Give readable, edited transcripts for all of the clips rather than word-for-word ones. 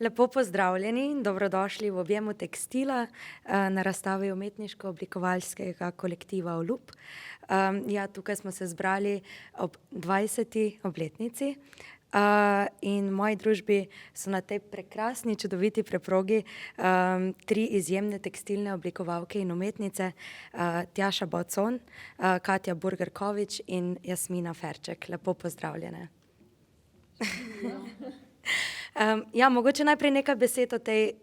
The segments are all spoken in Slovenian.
Lepo pozdravljeni in dobrodošli v objemu tekstila na razstavi umetniško-oblikovalskega kolektiva Olub. Ja, tukaj smo se zbrali ob 20. obletnici in v moji družbi so na tej prekrasni, čudoviti preprogi tri izjemne tekstilne oblikovalke in umetnice, Tjaša Bavcon, Katja Burger-Kovič in Jasmina Ferček. Lepo pozdravljene. Ja, mogoče najprej nekaj besed o tej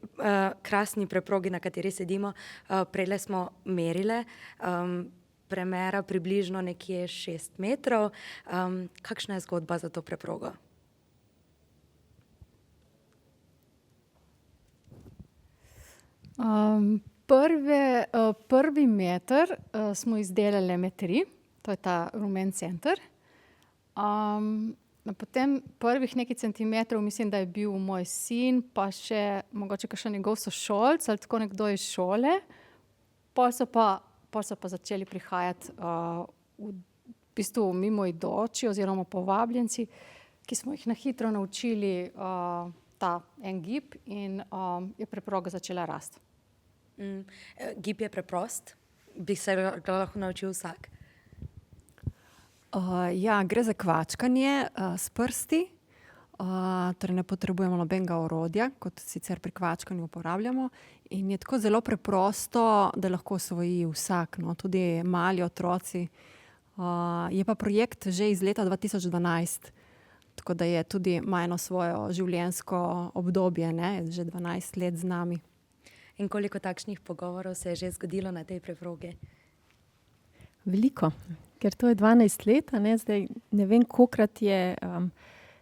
krasni preprogi, na kateri sedimo. Prejle smo merile, premera približno nekje 6 metrov. Kakšna je zgodba za to preprogo? Prvi meter smo izdelali metri, to je ta rumen center. Potem prvih nekaj centimetrov mislim, da je bil moj sin, pa še mogoče kakšen njegov sošolc ali tako nekdo iz šole. Pol so pa začeli prihajati v bistvu mimoidoči oziroma povabljenci, ki smo jih na hitro naučili ta en gib in je preproga začela rasti. Gib je preprost? Bi se ga lahko naučil vsak? Ja, gre za kvačkanje s prsti, torej ne potrebujemo nobenega orodja, kot sicer pri kvačkanju uporabljamo, in je tako zelo preprosto, da lahko osvoji vsak, no, tudi mali otroci. Je pa projekt že iz leta 2012, tako da je tudi ima eno svojo življenjsko obdobje, ne, že 12 let z nami. In koliko takšnih pogovorov se je že zgodilo na tej preprogi? Veliko, ker to je 12 let, a ne, zdaj ne vem, kolikokrat je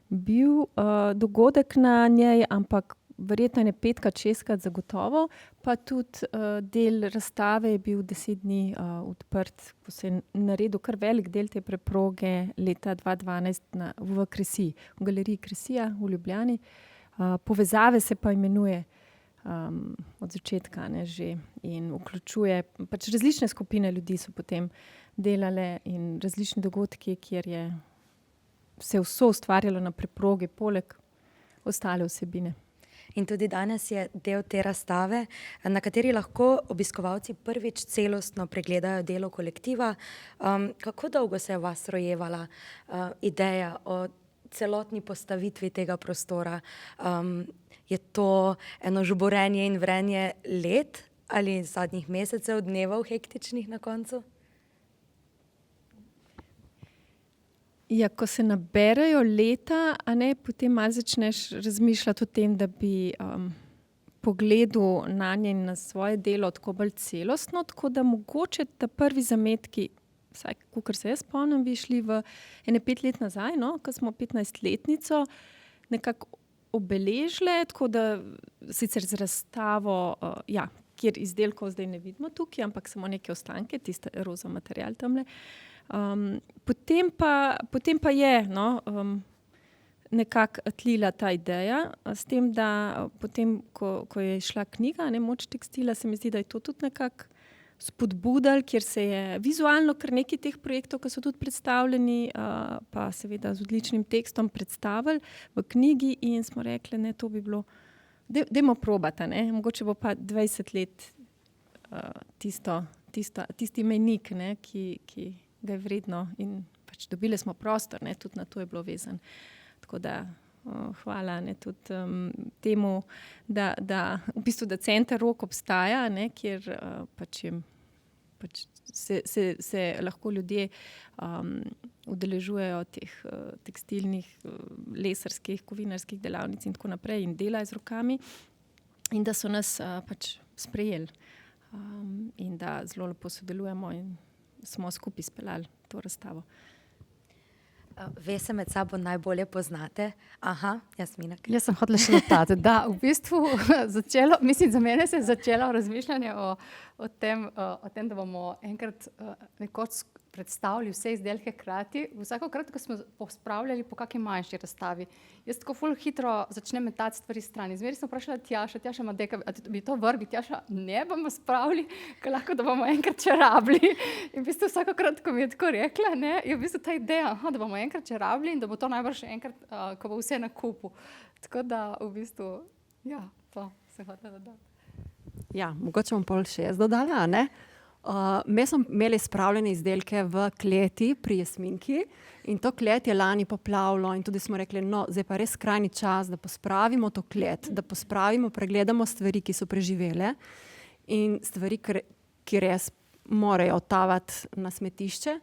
bil dogodek na njej, ampak verjetno ene 5-krat, 6-krat zagotovo, pa tudi del razstave je bil 10 dni odprt, ko se je naredil kar velik del te preproge leta 2012 v Kresi, v galeriji Kresija v Ljubljani. Povezave se pa imenuje od začetka, ne, že, in vključuje pač različne skupine ljudi so potem delale in različni dogodki, kjer je se vse ustvarjalo na preprogi, poleg ostale vsebine. In tudi danes je del te razstave, na kateri lahko obiskovalci prvič celostno pregledajo delo kolektiva. Kako dolgo se je v vas rojevala ideja o celotni postavitvi tega prostora? Je to eno žuborenje in vrenje let ali zadnjih mesecev, dnevov hektičnih na koncu? Ja, ko se naberejo leta, a ne, potem malo začneš razmišljati o tem, da bi pogledal nanje in na svoje delo tako bolj celostno, tako da mogoče ta prvi zametki, vsaj kakor se jaz spomnim, bi šli v ene 5 let nazaj, no, ko smo 15-letnico nekako obeležile, tako da sicer z razstavo, ja, kjer izdelkov zdaj ne vidimo tukaj, ampak samo neke ostanke, tiste roza material tamle. Potem pa je, no, nekako tlila ta ideja, s tem, da potem, ko je izšla knjiga, ne, Moč tekstila, se mi zdi, da je to tudi nekako spodbudilo, kjer se je vizualno kar nekaj teh projektov, ki so tudi predstavljeni, pa seveda z odličnim tekstom predstavili v knjigi in smo rekli, ne, to bi bilo, dajmo probati, ne, mogoče bo pa 20 let tisti mejnik, ne, ki ga je vredno in pač dobili smo prostor, ne, tudi na to je bilo vezano. Tako da hvala, ne, tudi temu, da v bistvu, da Center Rog obstaja, ne, kjer pač se lahko ljudje udeležujejo teh tekstilnih, lesarskih, kovinarskih delavnic in tako naprej in delajo z rokami in da so nas pač sprejeli in da zelo lepo sodelujemo in smo skupaj speljali to razstavo. Ve se med sabo najbolje poznate? Aha, Jasmina. Jaz sem hotela še dodati, da v bistvu za mene se je začelo razmišljanje o tem, da bomo enkrat nekoč predstavili vse izdelke hkrati. Vsakokrat, ko smo pospravljali po kakšni manjši razstavi, jaz tako ful hitro začnem metati stvari stran. Zmeraj sem vprašala Tjaša, ima deka, a bi to vrgli? Tjaša, ne bomo spravili, ker lahko, da bomo enkrat še rabili. In v bistvu vsakokrat, ko mi je tako rekla, ne, je v bistvu ta ideja, da bomo enkrat še rabili in da bo to najbrž enkrat, ko bo vse na kupu. Tako da v bistvu Ja, to se hotela dodati. Ja, mogoče bom pol še jaz dodala, a ne? Mi smo imeli spravljene izdelke v kleti pri Jasminki in to klet je lani poplavilo in tudi smo rekli, no, zdaj pa res skrajni čas, da pospravimo to klet, da pospravimo, pregledamo stvari, ki so preživele in stvari, ki res morajo odtavati na smetišče.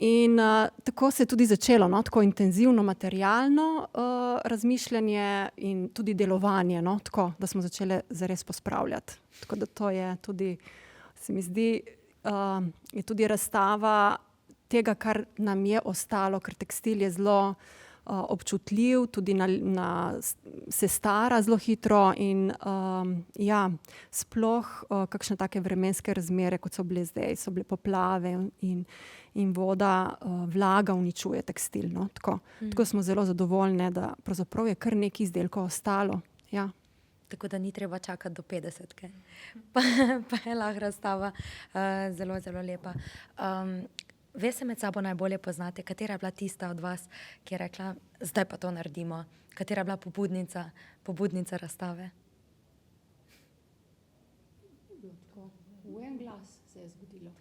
In tako se je tudi začelo, no, tako intenzivno materialno razmišljanje in tudi delovanje, no, tako, da smo začeli zares pospravljati. Tako da to je tudi, se mi zdi, je tudi razstava tega, kar nam je ostalo, ker tekstil je zelo občutljiv, tudi se stara zelo hitro in ja, sploh kakšne take vremenske razmere, kot so bile zdaj, so bile poplave in voda, vlaga uničuje tekstil, no, tako. Tako smo zelo zadovoljne, da pravzaprav je kar nekaj izdelkov ostalo, ja. Tako da ni treba čakati do 50, pa je lahko razstava zelo, zelo lepa. Ve se med sabo najbolje poznate, katera je bila tista od vas, ki je rekla, zdaj pa to naredimo? Katera je bila pobudnica razstave? V en glas se je zgodilo.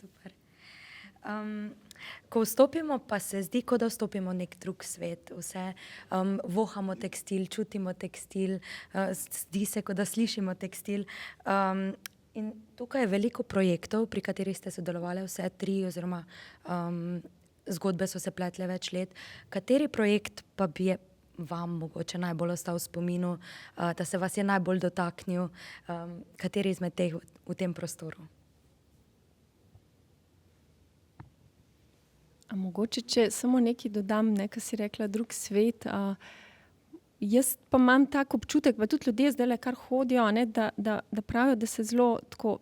Super. Ko vstopimo, pa se zdi, kot da vstopimo v nek drug svet. Vse vohamo tekstil, čutimo tekstil, zdi se, kot da slišimo tekstil. In tukaj je veliko projektov, pri katerih ste sodelovali vse 3, oziroma zgodbe so se pletle več let. Kateri projekt pa bi vam mogoče najbolj ostal v spominu, da se vas je najbolj dotaknil, kateri izmed teh v tem prostoru? A mogoče, če samo nekaj dodam, ne, kar si rekla, drug svet. Jaz pa imam tak občutek, pa tudi ljudje zdajle kar hodijo, ne, da pravijo, da se zelo tako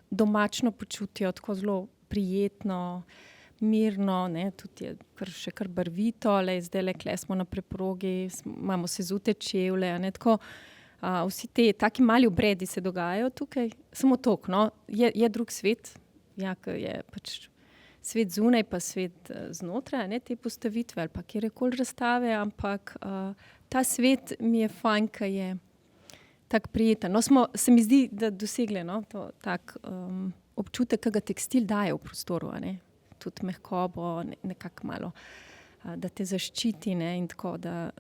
domačno počutijo, tako zelo prijetno, mirno, ne, tudi je še kar barvito, zdajle kle smo na preprogi, imamo sezute čevlje, ne, tako. Vsi te taki mali obredi se dogajajo tukaj, samo toliko, no, je drug svet, ja, ke je pač svet zunaj pa svet znotraj, ne, te postavitve ali pa kjerkoli razstave, ampak ta svet mi je fajn, ke je tak prijeten. No, se mi zdi, da dosegli, no, to tak občutek, ki ga tekstil daje v prostoru, a ne, tudi mehkobo, nekako malo, da te zaščiti, ne, in tako, da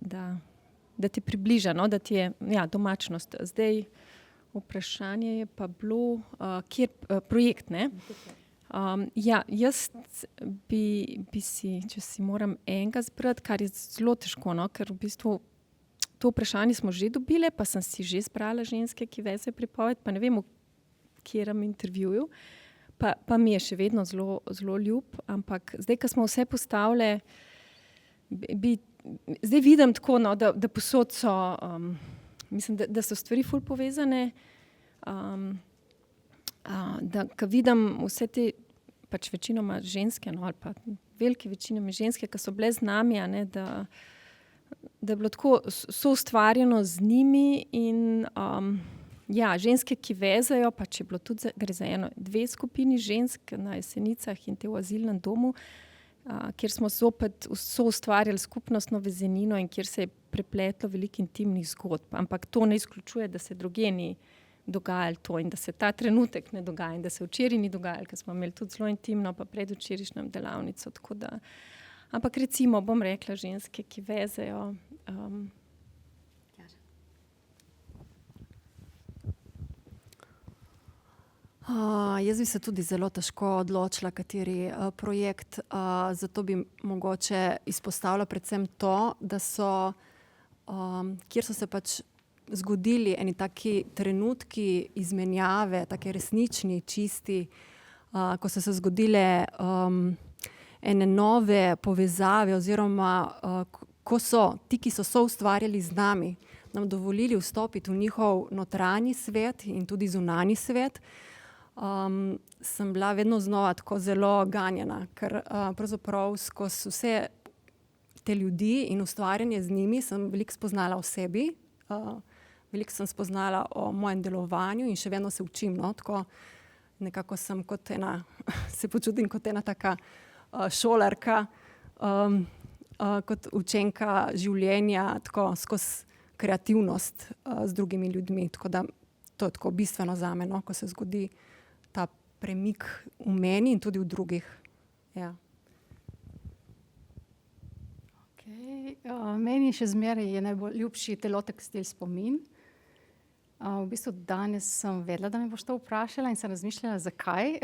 te približa, no, da ti je, ja, domačnost. Zdaj, vprašanje je pa bilo, kjer projekt, ne? Ja, jaz bi si, če si moram enega zbrati, kar je zelo težko, no, ker v bistvu to vprašanje smo že dobile, pa sem si že zbrala ženske, ki vezajo pripoved, pa ne vem, v katerem intervjuju, pa mi je še vedno zelo, zelo ljub, ampak zdaj, ko smo vse postavile, zdaj vidim tako, no, da posod so, mislim, da so stvari ful povezane, da ko vidim vse te, pač večinoma ženske, no, ali pa velike večinami ženske, ki so bile z nami, a ne, da je bilo tako soustvarjeno z njimi in ja, ženske, ki vezajo, pač je bilo tudi, gre za 2 skupini žensk na Jesenicah in te v azilnem domu, kjer smo zopet soustvarjali skupnostno vezenino in kjer se je prepletlo veliko intimnih zgodb, ampak to ne izključuje, da se drugje ni dogajalo to in da se ta trenutek ne dogaja in da se včeraj ni dogajalo, ker smo imeli tudi zelo intimno, pa predvčerajšnjem delavnico, tako da, ampak recimo, bom rekla, ženske, ki vezajo. Jaz bi se tudi zelo težko odločila, kateri projekt, zato bi mogoče izpostavila predvsem to, da so, kjer so se pač zgodili eni taki trenutki izmenjave, take resnični, čisti, ko so se zgodile ene nove povezave oziroma ko so ti, ki so soustvarjali z nami, nam dovolili vstopiti v njihov notranji svet in tudi zunanji svet, sem bila vedno znova tako zelo ganjena, ker pravzaprav skozi vse te ljudi in ustvarjanje z njimi sem veliko spoznala o sebi, veliko sem spoznala o mojem delovanju in še vedno se učim, no, tako nekako sem kot ena, se počutim kot ena taka šolarka, kot učenka življenja, tako skozi kreativnost z drugimi ljudmi. Tako da to je tako bistveno zame, no, ko se zgodi ta premik v meni in tudi v drugih. Ja. Meni še zmeraj je najbolj ljubši Telo tekstil spomin. V bistvu danes sem vedela, da me boš to vprašala in sem razmišljala, zakaj.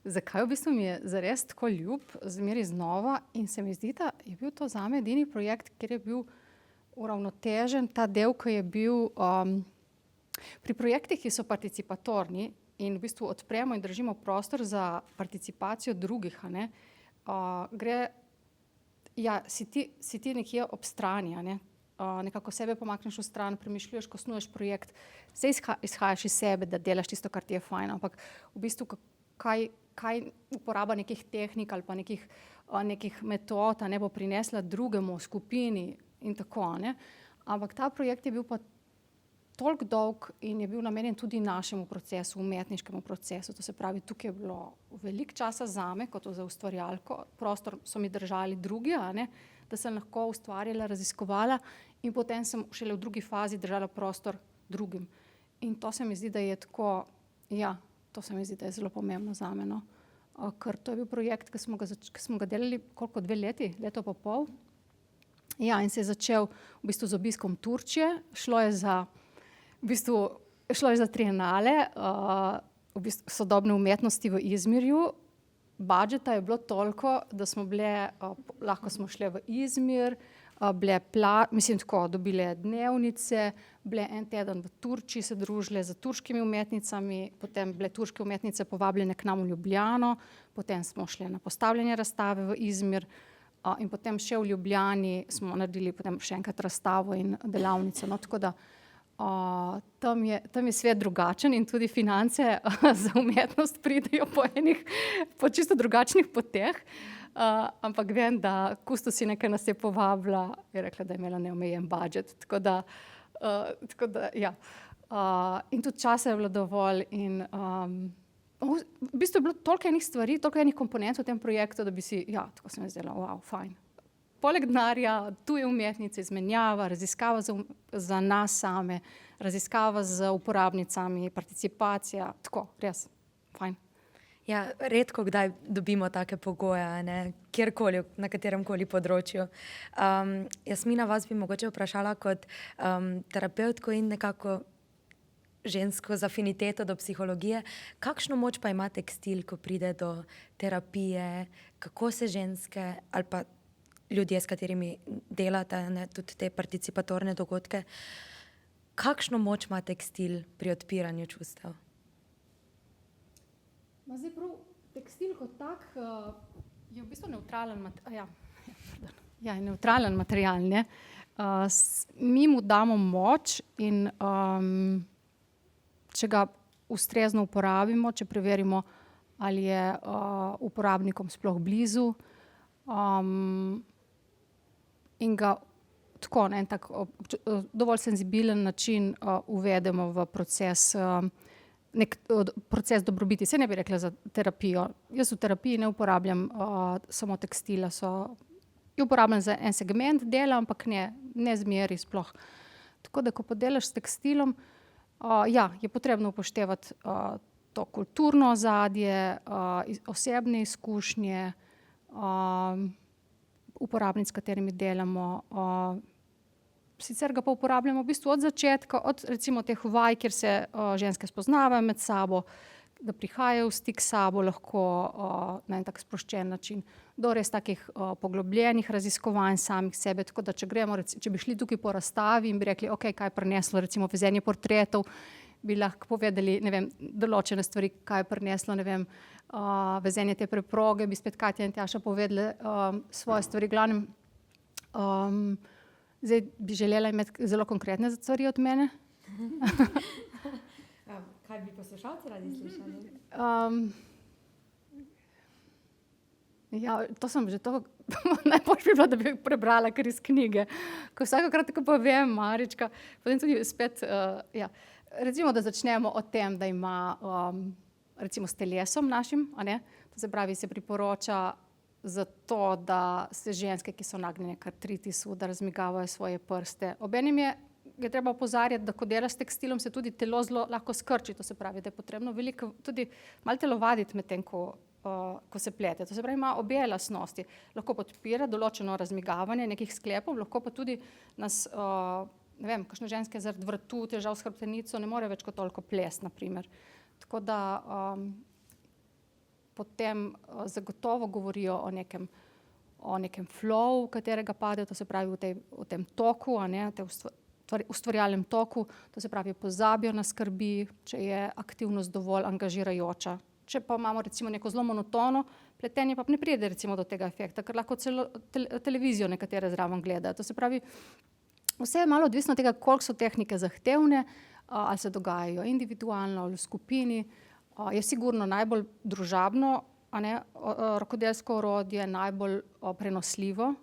Zakaj v bistvu mi je zares tako ljub, zmeraj znova, in se mi zdi, da je bil to zame edini projekt, kjer je bil uravnotežen ta del, ko je bil pri projektih, ki so participatorni in v bistvu odpremo in držimo prostor za participacijo drugih, a ne, gre, ja, si ti nekje ob strani, a ne, nekako sebe pomakneš v stran, premišljuješ, ko snuješ projekt, se izhajaš iz sebe, da delaš tisto, kar ti je fajn, ampak v bistvu kaj uporaba nekih tehnik ali pa nekih metod, a ne, bo prinesla drugemu, skupini in tako, ne. Ampak ta projekt je bil pa toliko dolg in je bil namenjen tudi našemu procesu, umetniškemu procesu. To se pravi, tukaj je bilo veliko časa zame, kot za ustvarjalko, prostor so mi držali drugi, a ne, da sem lahko ustvarjala, raziskovala in potem sem šele v drugi fazi držala prostor drugim. In to se mi zdi, da je tako, ja, to se mi zdi, da je zelo pomembno zame, no. Ker to je bil projekt, ki smo ga delali koliko, 2 leti, leto pa pol. Ja, in se je začel v bistvu z obiskom Turčije, šlo je za trienale v bistvu sodobne umetnosti v Izmirju. Budžeta je bilo toliko, da smo bile, lahko smo šle v Izmir, dobile dnevnice, bile en teden v Turčiji, se družile z turškimi umetnicami, potem bile turške umetnice povabljene k nam v Ljubljano, potem smo šle na postavljanje razstave v Izmir, in potem še v Ljubljani smo naredili potem še enkrat razstavo in delavnico, no, tako da tam je svet drugačen in tudi finance za umetnost pridejo po čisto drugačnih poteh, ampak vem, da kustosinja nas je povabila, je rekla, da je imela neomejen budžet, tako da ja. In tudi časa je bilo dovolj in v bistvu je bilo toliko enih stvari, toliko enih komponent v tem projektu, da bi si, ja, tako se mi zdelo, wow, fajn. Poleg denarja, tuje umetnice, izmenjava, raziskava za nas same, raziskava z uporabnicami, participacija, tako, res, fajn. Ja, redko kdaj dobimo take pogoje, ne, kjerkoli, na kateremkoli področju. Jasmina, vas bi mogoče vprašala kot terapevtko in nekako žensko z afiniteto do psihologije, kakšno moč pa ima tekstil, ko pride do terapije, kako se ženske ali pa ljudje, s katerimi delate, ne, tudi te participatorne dogodke, kakšno moč ima tekstil pri odpiranju čustev? Zdaj prav, tekstil kot tak je v bistvu nevtralen nevtralen material, ne. Mi mu damo moč in če ga ustrezno uporabimo, če preverimo, ali je uporabnikom sploh blizu, in ga tako na en tak dovolj senzibilen način uvedemo v proces, proces dobrobiti. Saj ne bi rekla za terapijo. Jaz v terapiji ne uporabljam samo tekstila, je uporabljam za en segment dela, ampak ne zmeri sploh. Tako da, ko pa delaš s tekstilom, ja, je potrebno upoštevati to kulturno ozadje, osebne izkušnje, uporabnic, s katerimi delamo. Sicer ga pa uporabljamo v bistvu od začetka, od recimo teh vaj, kjer se ženske spoznavajo med sabo, da prihajajo v stik s sabo lahko na en tak sproščen način, do res takih poglobljenih raziskovanj samih sebe, tako da če bi šli tukaj po razstavi in bi rekli, ok, kaj je prineslo recimo vezenje portretov, bi lahko povedali, ne vem, določene stvari, kaj je prineslo, ne vem, vezenje te preproge, bi spet Katja in Tjaša povedali svoje stvari. Glavnem, zdaj bi želela imeti zelo konkretne stvari od mene. Kaj bi poslušalci radi slišali? Ja, to sem že to, najboljše bi bilo, da bi prebrala kar iz knjige. Ko vsakokrat tako povem, Marička, potem tudi spet, ja. Recimo, da začnemo o tem, da ima recimo s telesom našim, a ne, to se pravi, se priporoča za to, da se ženske, ki so nagnjene k artritisu, da razmigavajo svoje prste. Obenem je je treba opozarjati, da ko delaš s tekstilom, se tudi telo zelo lahko skrči, to se pravi, da je potrebno veliko tudi malo telovaditi med tem, ko se plete. To se pravi, ima obe lastnosti. Lahko podpira določeno razmigavanje nekih sklepov, lahko pa tudi nas, ne vem, kakšne ženske zaradi vratu, težav s hrbtenico ne more več kot toliko plesti, na primer. Tako da potem zagotovo govorijo o nekem flow, katerega pade, to se pravi v tem toku, a ne, ustvarjalnem toku, to se pravi, pozabijo na skrbi, če je aktivnost dovolj angažirajoča. Če pa imamo recimo neko zelo monotono pletenje, pa ne pride recimo do tega efekta, ker lahko celo televizijo nekatere zraven gledajo. To se pravi, vse je malo odvisno od tega, koliko so tehnike zahtevne, ali se dogajajo individualno ali v skupini. Je sigurno najbolj družabno, a ne, rokodelsko orodje, najbolj prenosljivo,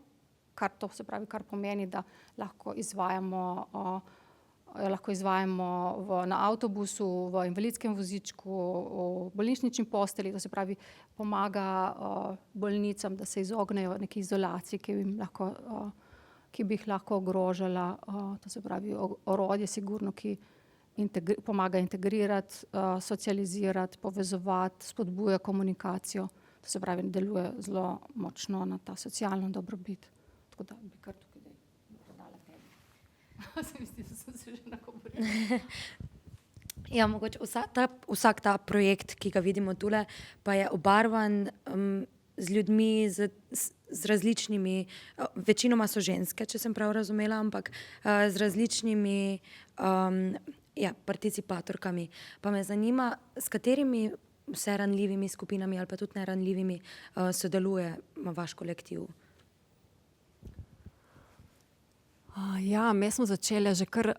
kar pomeni, da lahko izvajamo na avtobusu, v invalidskem vozičku, v bolnišnični postelji, to se pravi, pomaga bolnicam, da se izognejo neki izolaciji, ki bi jih lahko ogrožala. To se pravi, orodje sigurno, ki pomaga integrirati, socializirati, povezovati, spodbuja komunikacijo. To se pravi, deluje zelo močno na ta socialno dobrobit. Tako da bi kar tukaj dodala tebi. Se mi zdi, da sem se že nagovorila. Ja, mogoče vsak ta projekt, ki ga vidimo tule, pa je obarvan z ljudmi, z različnimi, večinoma so ženske, če sem prav razumela, ampak z različnimi participatorkami. Pa me zanima, s katerimi vse ranljivimi skupinami ali pa tudi neranljivimi sodeluje vaš kolektiv? Ja, mi smo začeli že kar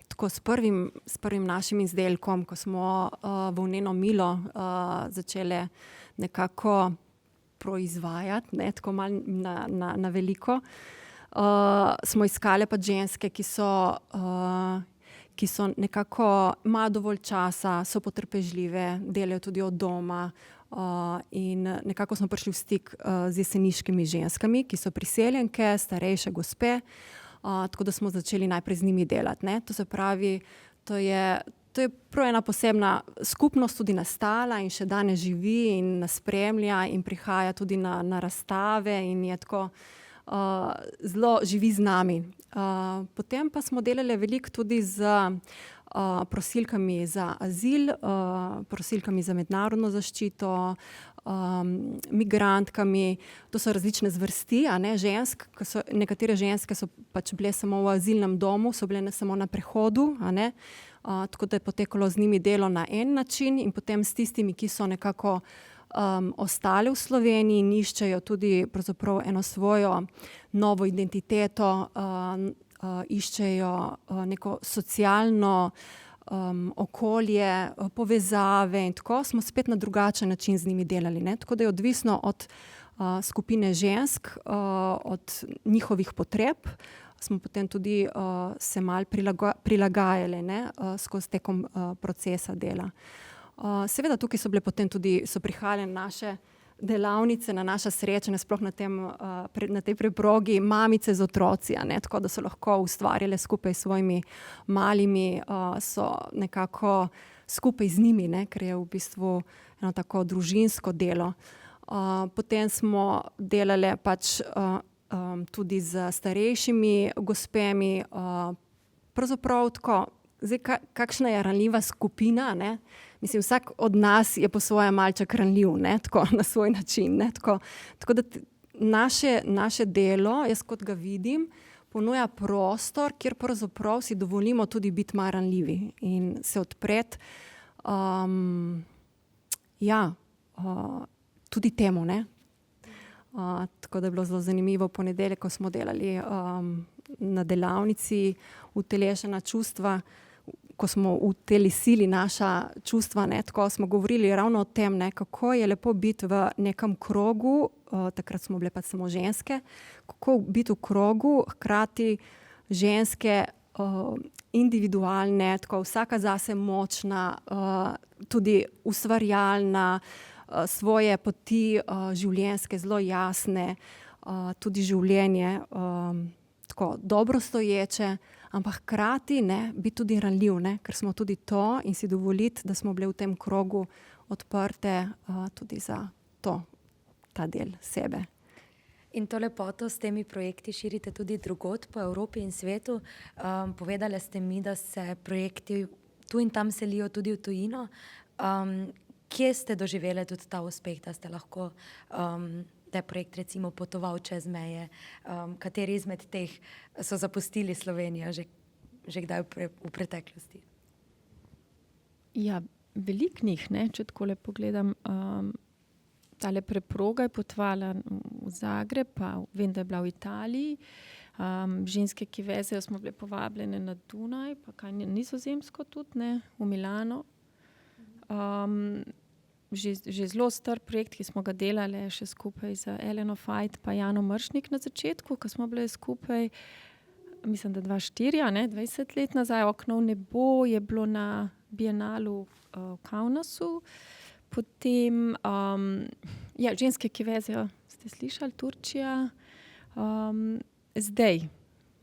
tako s prvim našim izdelkom, ko smo volneno milo začeli nekako proizvajati, ne, tako malo na veliko. Smo iskali pa ženske, ki so nekako, imajo dovolj časa, so potrpežljive, delajo tudi od doma, in nekako smo prišli v stik z jeseniškimi ženskami, ki so priseljenke, starejše gospe, tako da smo začeli najprej z njimi delati, ne. To se pravi, to je prav ena posebna skupnost tudi nastala in še danes živi in nas spremlja in prihaja tudi na razstave in je tako zelo živi z nami. Potem pa smo delali veliko tudi z prosilkami za azil, prosilkami za mednarodno zaščito, migrantkami. To so različne zvrsti, a ne, žensk, nekatere ženske so pač bile samo v azilnem domu, so bile samo na prehodu, a ne, tako da je potekalo z njimi delo na en način in potem s tistimi, ki so nekako ostali v Sloveniji in iščejo tudi pravzaprav eno svojo novo identiteto, iščejo neko socialno okolje, povezave in tako, smo spet na drugačen način z njimi delali, ne, tako da je odvisno od skupine žensk, od njihovih potreb, smo potem tudi se malo prilagajali, ne, skozi tekom procesa dela. Seveda tukaj so bile potem tudi, so prihajale naše delavnice, na naša srečanja, sploh na tej preprogi mamice z otroci, a ne, tako da so lahko ustvarjale skupaj s svojimi malimi, so nekako skupaj z njimi, ne, ker je v bistvu eno tako družinsko delo. Potem smo delale pač tudi z starejšimi gospemi, pravzaprav tako, zdaj kakšna je ranljiva skupina, ne? Mislim, vsak od nas je po svoje malček ranljiv, ne? Tako, na svoj način, ne? Tako da naše delo, jaz kot ga vidim, ponuja prostor, kjer pravzaprav si dovolimo tudi biti malo ranljivi in se odpreti tudi temu, ne? Tako da je bilo zelo zanimivo v ponedeljek, ko smo delali na delavnici utelešena čustva, ko smo utelesili naša čustva, ne, tako smo govorili ravno o tem, ne, kako je lepo biti v nekem krogu, takrat smo bile pa samo ženske, kako biti v krogu, hkrati ženske individualne, tako vsaka zase močna, tudi ustvarjalna, svoje poti življenjske zelo jasne, tudi življenje tako dobro stoječe, ampak hkrati biti tudi ranljiv, ne, ker smo tudi to in si dovoliti, da smo bili v tem krogu odprte tudi za ta del sebe. In to lepoto s temi projekti širite tudi drugod po Evropi in svetu. Povedali ste mi, da se projekti tu in tam selijo tudi v tujino. Kje ste doživeli tudi ta uspeh, da ste lahko da je projekt recimo potoval čez meje? Kateri izmed teh so zapustili Slovenijo že kdaj v preteklosti? Ja, veliko njih, ne, če takole pogledam. Tale preproga je potovala v Zagreb, pa vem, da je bila v Italiji. Ženske, ki vezejo, smo bile povabljene na Dunaj, pa kaj Nizozemsko tudi, ne, v Milano. Že zelo star projekt, ki smo ga delali še skupaj z Eleno Fajt pa Jano Mršnik na začetku, ko smo bile skupaj, mislim, da 2004, 20 let nazaj. Okno v nebo je bilo na Bienalu v Kaunasu. Potem ženske, ki vezejo, ste slišali, Turčija. Zdaj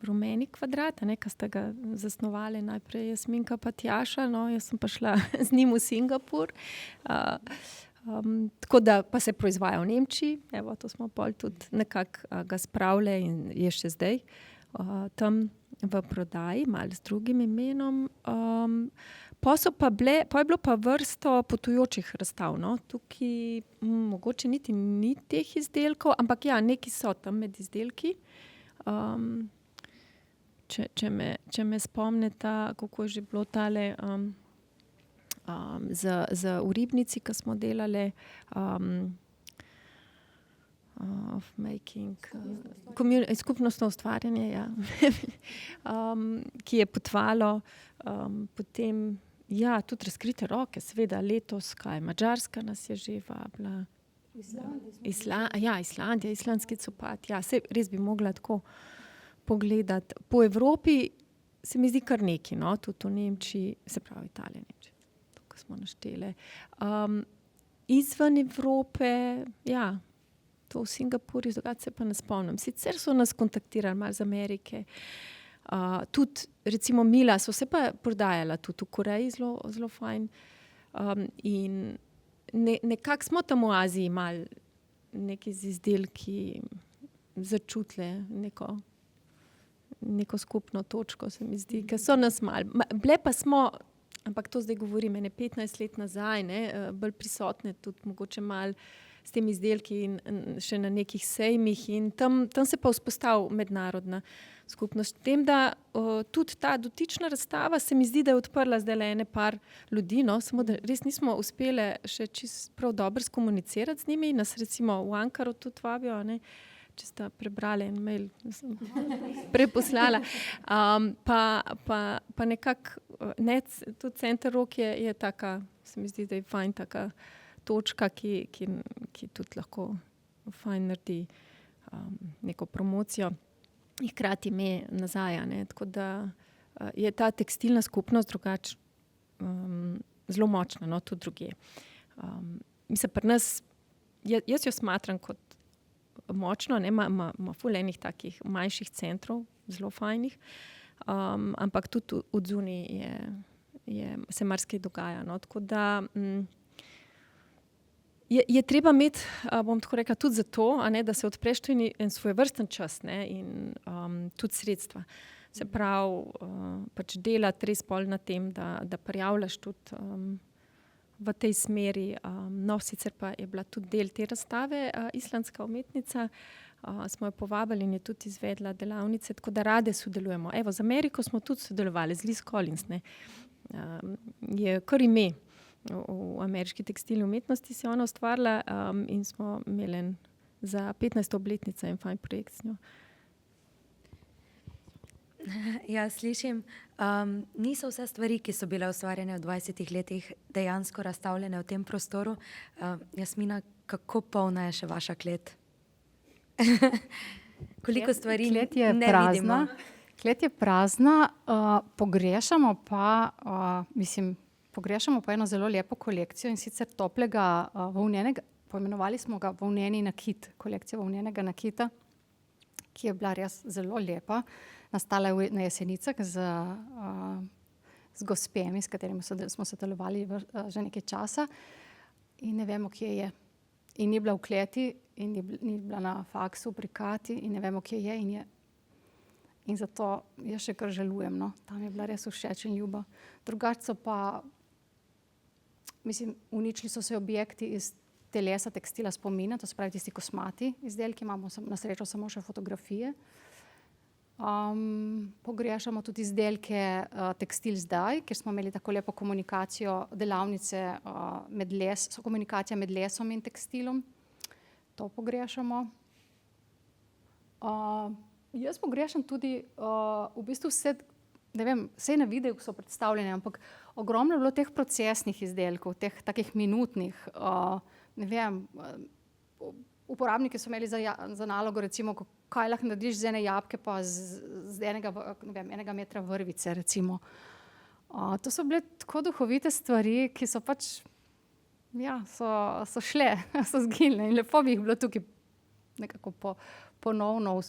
Rumeni kvadrat, ki ste ga zasnovali najprej Jasminka pa Tjaša, jaz sem pa šla z njim v Singapur. Tako da pa se proizvaja v Nemčiji, evo, to smo pol tudi nekako ga spravili in je še zdaj tam v prodaji, malo s drugim imenom. Pa je bilo pa vrsto potujočih razstav, tukaj mogoče niti ni teh izdelkov, ampak ja, neki so tam med izdelki. Če me spomnite, kako je že bilo tale v Ribnici, ko smo delali of making skupnostno ustvarjanje, ja. Ki je potovalo potem, ja, tudi Razkrite roke, seveda letos, Madžarska nas je že vabila. Islandija, islandski copat, ja, saj res bi mogla tako pogledati. Po Evropi se mi zdi kar nekaj, tudi v Nemčiji, se pravi Italija, Nemčija, tukaj smo našteli. Izven Evrope, ja, to v Singapurju, drugače se pa ne spomnim. Sicer so nas kontaktirali malo z Amerike, tudi recimo Mila so se pa prodajala tudi v Koreji, zelo fajn. In nekako smo tam v Aziji imeli nekaj z izdelki začutili neko skupno točko, se mi zdi, ker so nas malo. Bile pa smo, ampak to zdaj govorim, 15 let nazaj, bolj prisotne tudi mogoče malo s temi izdelki in še na nekih sejmih in tam se pa vzpostavila mednarodna skupnost. Tem, da tudi ta dotična razstava se mi zdi, da je odprla zdaj le ene par ljudi, samo da res nismo uspeli še čisto prav dobro skomunicirati z njimi. Nas recimo v Ankaro tudi vabijo, če ste prebrali en mail, sem preposlala. Pa nekako, tudi Center Rock je taka, se mi zdi, da je fajn taka točka, ki tudi lahko fajn naredi neko promocijo in hkrati me nazaj, tako da je ta tekstilna skupnost drugače zelo močna, tudi drugje. Mislim, pri nas, jaz jo smatram kot močno, ima ful enih takih manjših centrov, zelo fajnih, ampak tudi odzunaj se marsikaj dogaja, tako da je treba imeti, bom tako rekla, tudi zato, da se odpreš tudi en svojevrsten čas, in tudi sredstva. Se pravi, pač delati res pol na tem, da prijavljaš tudi v tej smeri. Sicer pa je bila tudi del te razstave islandska umetnica, smo jo povabili in je tudi izvedla delavnice, tako da rade sodelujemo. Evo, z Ameriko smo tudi sodelovali, z Liz Collins, je kar ime v ameriški tekstilni umetnosti se ona ustvarila in smo imeli za 15. obletnico en fajn projekt z njo. Ja, slišim. Niso vse stvari, ki so bile ustvarjene v 20 letih, dejansko razstavljene v tem prostoru. Jasmina, kako polna je še vaša klet? Koliko stvari ne vidimo? Klet je prazna, pogrešamo pa eno zelo lepo kolekcijo, in sicer toplega volnenega, poimenovali smo ga volneni nakit, kolekcija volnenega nakita, ki je bila res zelo lepa. Nastala je na Jesenicah z gospemi, s katerimi smo sodelovali že nekaj časa in ne vemo, kje je. In ni bila v kleti in ni bila na faksu pri Kati in ne vemo, kje je in zato jaz še kar žalujem, no. Tam je bila res všeč in ljuba. Drugače so pa, mislim, uničili so se objekti iz telesa tekstila spomina, to se pravi tisti kosmati izdelki, imamo na srečo samo še fotografije. Pogrešamo tudi izdelke Tekstil zdaj, kjer smo imeli tako lepo komunikacijo, delavnice komunikacija med lesom in tekstilom. To pogrešamo. Jaz pogrešam tudi v bistvu vse, ne vem, vse na videu so predstavljene, ampak ogromno je bilo teh procesnih izdelkov, teh takih minutnih, ne vem, uporabniki so imeli za nalogo, recimo, kaj lahko narediš z ene jabolke pa z enega metra vrvice, recimo. To so bile tako duhovite stvari, ki so pač, ja, so šle, so zginile in lepo bi jih bilo tukaj nekako ponovno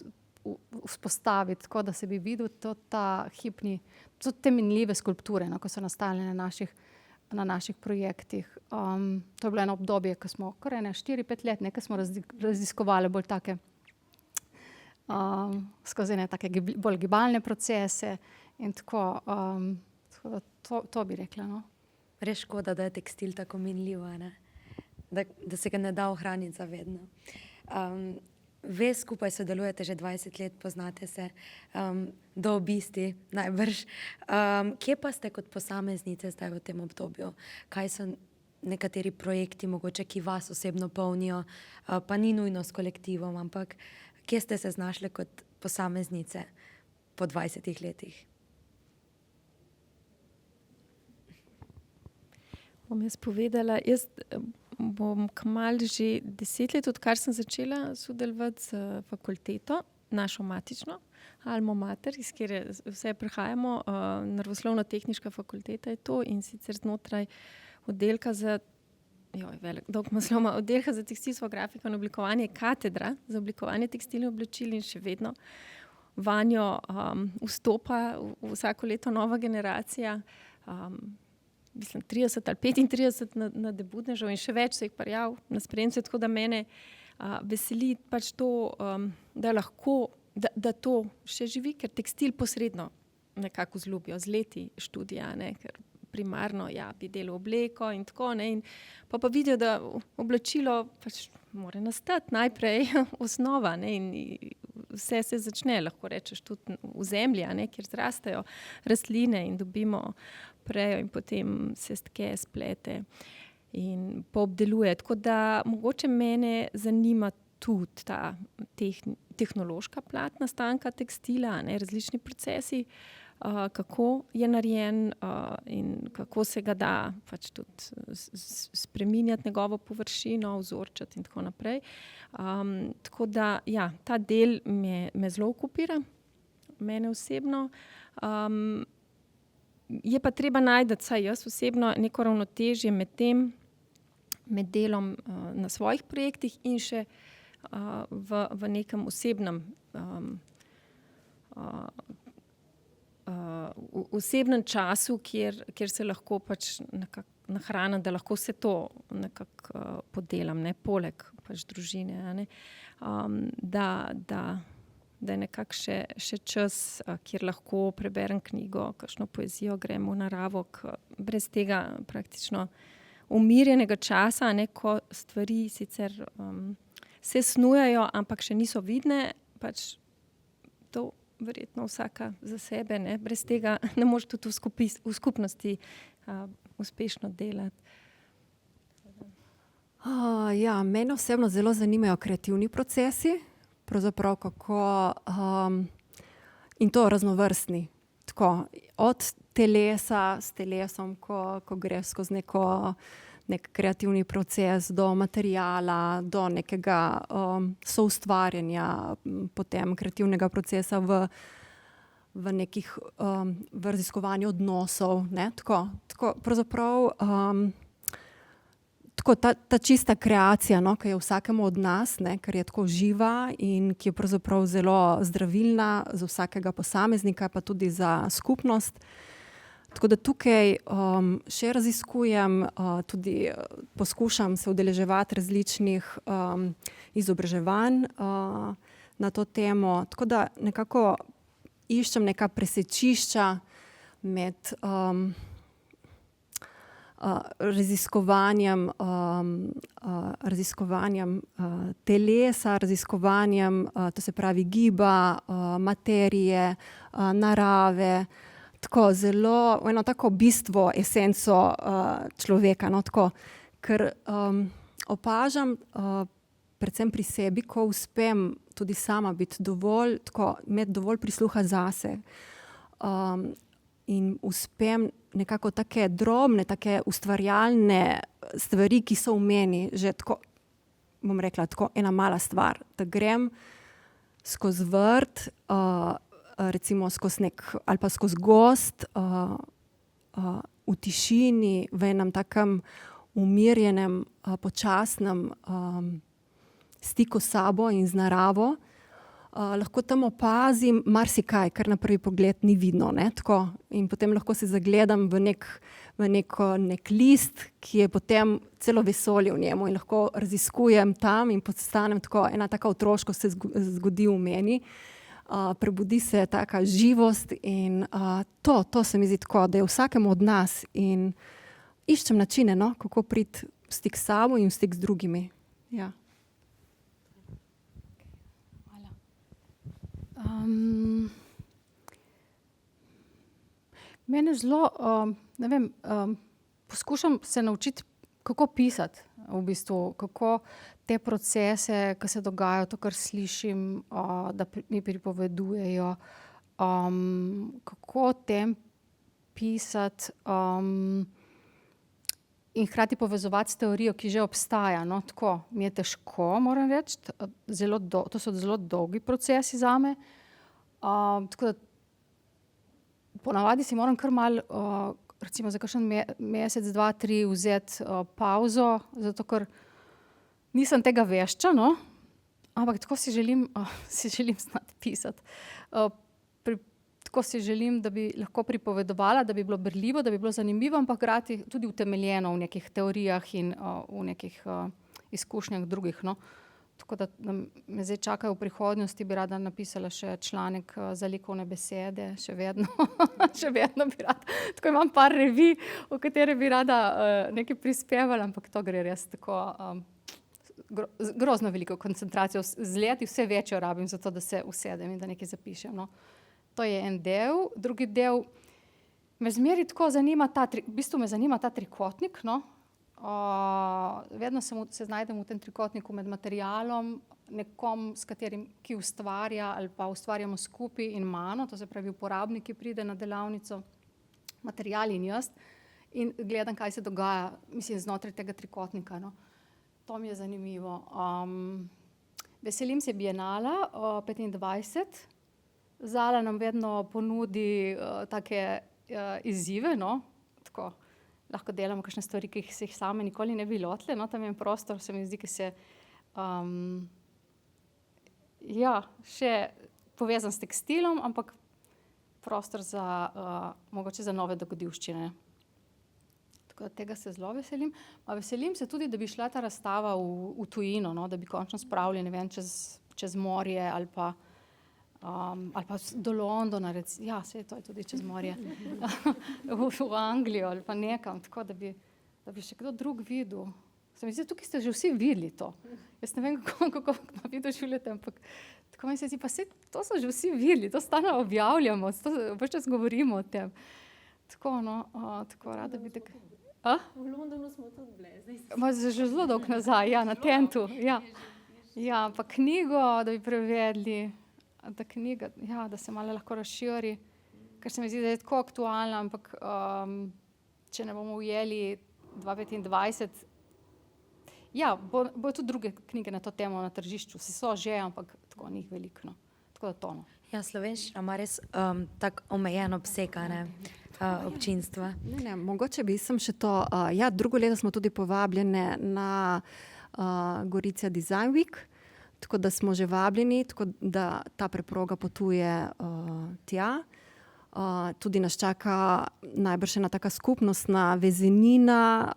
vzpostaviti, tako da se bi videl ta hipni, te minljive skulpture, no, ko so nastale na naših projektih. To je bilo eno obdobje, ko smo kar 4-5 let nekaj smo raziskovali bolj take skozi take bolj gibalne procese in tako, to bi rekla, no. Res škoda, da je tekstil tako minljiv, ne? Da se ga ne da ohraniti za vedno. Ve skupaj sodelujete že 20 let, poznate se do obisti najbrž. Kje pa ste kot posameznice zdaj v tem obdobju? Kaj so nekateri projekti mogoče, ki vas osebno polnijo, pa ni nujno s kolektivom, ampak kje ste se znašle kot posameznice po 20 letih? Bom jaz povedala, jaz bom kmalu že 10 let, odkar sem začela sodelovati z fakulteto, našo matično, Alma Mater, iz kjer vse prihajamo, Naravoslovno-tehniška fakulteta je to in sicer znotraj oddelka za oddelka za tekstilstvo, grafiko in oblikovanje katedra za oblikovanje tekstilnih oblačil in še vedno vanjo vstopa vsako leto nova generacija, mislim 30 ali 35 na debutnežev in še več se jih prijav na spremce, tako da mene veseli pač to, da lahko, da to še živi, ker tekstil posredno nekako zljubijo z leti študija, ne, ker primarno bi delal obleko in tako, ne, in pa vidijo, da oblačilo pač mora nastati najprej osnova, ne, in vse se začne, lahko rečeš, tudi v zemlji, ne, kjer zrastajo rastline in dobimo prejo in potem se stke, splete in poobdeluje. Tako da mogoče mene zanima tudi ta tehnološka plat nastanka tekstila, ne, različni procesi, kako je narejen in kako se ga da pač tudi spreminjati njegovo površino, vzorčati in tako naprej. Tako da, ja, ta del me zelo okupira, mene osebno. Je pa treba najti, saj jaz osebno, neko ravnotežje med delom na svojih projektih in še v nekem osebnem osebnem času, kjer se lahko pač nekako nahranim, da lahko vse to nekako podelam, ne, poleg pač družine, ne, da je nekako še čas, kjer lahko preberem knjigo, kakšno poezijo, gremo v naravo, brez tega praktično umirjenega časa, ne, ko stvari sicer se snujajo, ampak še niso vidne, pač to verjetno vsaka za sebe, ne, brez tega ne moreš tudi v skupnosti uspešno delati. Ja, mene osebno zelo zanimajo kreativni procesi, pravzaprav kako in to raznovrstni, tako od telesa s telesom, ko gre skozi nek kreativni proces do materiala, do nekega soustvarjanja, potem kreativnega procesa v nekih v raziskovanju odnosov, ne, tako pravzaprav tako ta čista kreacija, no, ki je vsakemu od nas, ne, ker je tako živa in ki je pravzaprav zelo zdravilna za vsakega posameznika, pa tudi za skupnost. Tako da tukaj še raziskujem, tudi poskušam se udeleževati različnih izobraževanj na to temo. Tako da nekako iščem neka presečišča med raziskovanjem telesa, raziskovanjem, to se pravi giba, materije, narave, tako zelo eno tako bistvo, esenco človeka, no, tako, ker opažam predvsem pri sebi, ko uspem tudi sama biti dovolj, tako, imeti dovolj prisluha zase, in uspem nekako take drobne, take ustvarjalne stvari, ki so v meni, že tako, bom rekla, tako ena mala stvar, da grem skozi vrt, recimo skozi ali pa skozi gozd, v tišini, v enem takem umirjenem, počasnem stiku s sabo in z naravo, lahko tam opazim marsikaj, kar na prvi pogled ni vidno, ne, tako. In potem lahko se zagledam v nek list, ki je potem celo vesolje v njemu, in lahko raziskujem tam in postanem tako, ena taka otroškost se zgodi v meni. Prebudi se taka živost in to se mi zdi tako, da je vsakemu od nas, in iščem načine, no, kako priti v stik s sabo in v stik z drugimi. Ja. Mene zelo, ne vem, poskušam se naučiti, kako pisati, v bistvu, kako te procese, ki se dogajajo, to, kar slišim, da mi pripovedujejo, kako o tem pisati, in hkrati povezovati s teorijo, ki že obstaja, no, tako, mi je težko, moram reči, to so zelo dolgi procesi zame, tako da ponavadi si moram kar malo, recimo za kakšen mesec, 2, 3 vzeti pavzo, zato ker nisem tega vešča, no, ampak tako si želim znati pisati. Tako si želim, da bi lahko pripovedovala, da bi bilo berljivo, da bi bilo zanimivo, ampak hkrati tudi utemeljeno v nekih teorijah in v nekih izkušnjah drugih, no. Tako da me zdaj čakajo v prihodnosti, bi rada napisala še članek za likovne besede, še vedno bi rada. Tako imam par revij, v katere bi rada nekaj prispevala, ampak to gre res tako grozno veliko koncentracijo. Z leti vse večjo rabim za to, da se usedem in da nekaj zapišem, no. To je en del. Drugi del me zmeraj tako zanima v bistvu me zanima ta trikotnik, no. Vedno se znajdem v tem trikotniku med materialom, nekom, s katerim, ki ustvarja ali pa ustvarjamo skupaj, in mano, to se pravi uporabnik, ki pride na delavnico, material in jaz, in gledam, kaj se dogaja, mislim, znotraj tega trikotnika, no. To mi je zanimivo. Veselim se bienala 25. Zala nam vedno ponudi take izzive, no, tako, lahko delamo kakšne stvari, ki se jih same nikoli ne bi lotile, no, tam je en prostor, se mi zdi, ki se še povezan s tekstilom, ampak prostor mogoče za nove dogodivščine. Tako da tega se zelo veselim. Pa veselim se tudi, da bi šla ta razstava v tujino, no, da bi končno spravili, ne vem, čez morje ali pa do Londona, saj to je tudi čez morje, v Anglijo ali pa nekam, tako da bi še kdo drug videl. Se mi zdi, tukaj ste že vsi videli to. Jaz ne vem, kako vi doživljate, ampak tako mi se zdi, pa saj to so že vsi videli, to stalno objavljamo, ves čas govorimo o tem. Tako, no, tako rada bi tako. V Londonu smo tudi bili. Že zelo dolgo nazaj, ja, na Tentu, ja. Ja, pa knjigo, da bi prevedli, da se malo lahko razširi, ker se mi zdi, da je tako aktualna, ampak če ne bomo ujeli 2025, bo tudi druge knjige na to temo na tržišču, so že, ampak tako ni jih veliko, no. Tako da to, no. Ja, slovenščina ima res tako omejen obseg, ne. občinstva. Ne, mogoče bi sem še to. Ja, drugo leto smo tudi povabljene na Gorica Design Week, tako da smo že vabljeni, tako da ta preproga potuje tja. Tudi nas čaka najbrž ena taka skupnostna vezenina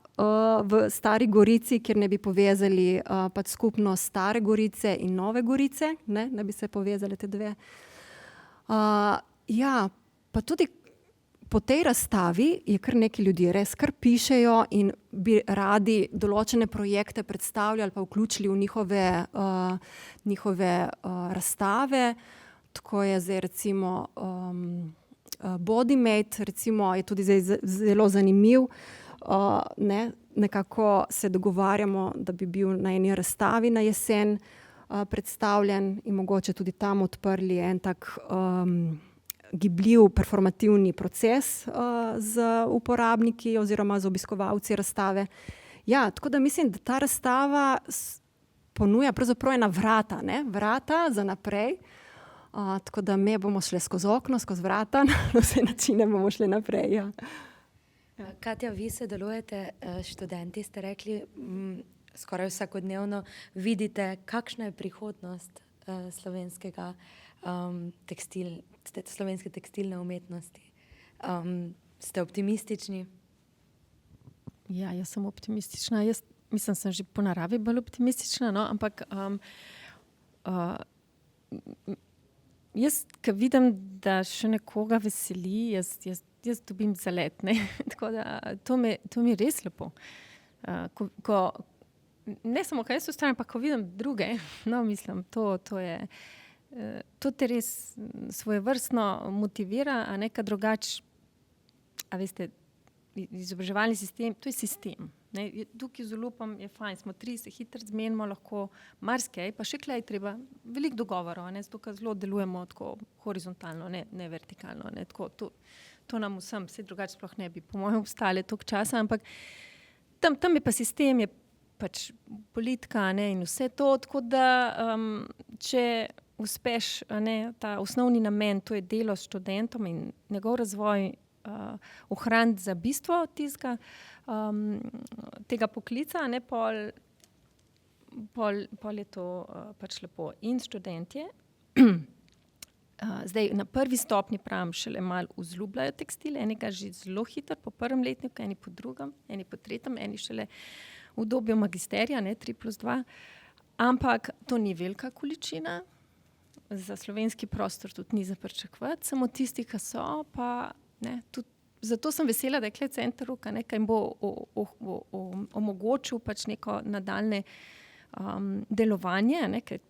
v Stari Gorici, kjer ne bi povezali pač skupnost Stare Gorice in Nove Gorice, ne, da bi se povezali te dve. Ja, pa tudi po tej razstavi je kar nekaj ljudi, res kar pišejo in bi radi določene projekte predstavljali pa vključili v njihove razstave. Tako je zdaj recimo Bodymate, recimo je tudi zdaj zelo zanimiv. Nekako se dogovarjamo, da bi bil na eni razstavi na jesen predstavljen in mogoče tudi tam odprli en tak gibljiv performativni proces z uporabniki oziroma z obiskovalci razstave. Ja, tako da mislim, da ta razstava ponuja pravzaprav ena vrata, ne? Vrata za naprej. Tako da me bomo šli skozi okno, skozi vrata, na vse načine bomo šli naprej. Ja. Katja, vi sodelujete s študenti, ste rekli, skoraj vsakodnevno vidite, kakšna je prihodnost slovenske tekstilne umetnosti. Ste optimistični? Ja, jaz sem optimistična. Jaz mislim, sem že po naravi bolj optimistična, no? Ampak jaz, ko vidim, da še nekoga veseli, jaz dobim zalet, ne? Tako da to mi je res lepo. Ne samo, kaj jaz ustrajam, pa ko vidim druge, no, mislim, to te res svojevrstno motivira, a nekaj drugače, a veste, izobraževalni sistem, to je sistem. Ne? Tukaj z Olupom je fajn, smo tri, se hitro zmenimo, lahko marsikaj, pa še klej treba veliko dogovorov, zato ker zelo delujemo tako horizontalno, ne vertikalno. Ne? Tako, to nam vsem, vse drugače sploh ne bi, po mojem, obstale toliko časa, ampak tam je pa sistem, je pač politika, ne, in vse to, tako da če uspeš, ne, ta osnovni namen, to je delo s študentom in njegov razvoj ohraniti za bistvo tega poklica, ne, pol je to pač lepo. In študentje, zdaj na prvi stopnji pravim, šele malo vzljubljajo tekstil, enega že zelo hitro, po prvem letniku, eni po drugem, eni po tretjem, eni šele v obdobju magisterija, ne, 3+2, ampak to ni velika količina, za slovenski prostor tudi ni za pričakovati, samo tisti, ki so, pa ne, tudi, zato sem vesela, da je Klej center Ruk, nekaj jim bo omogočil pač neko nadaljne delovanje, ne, ker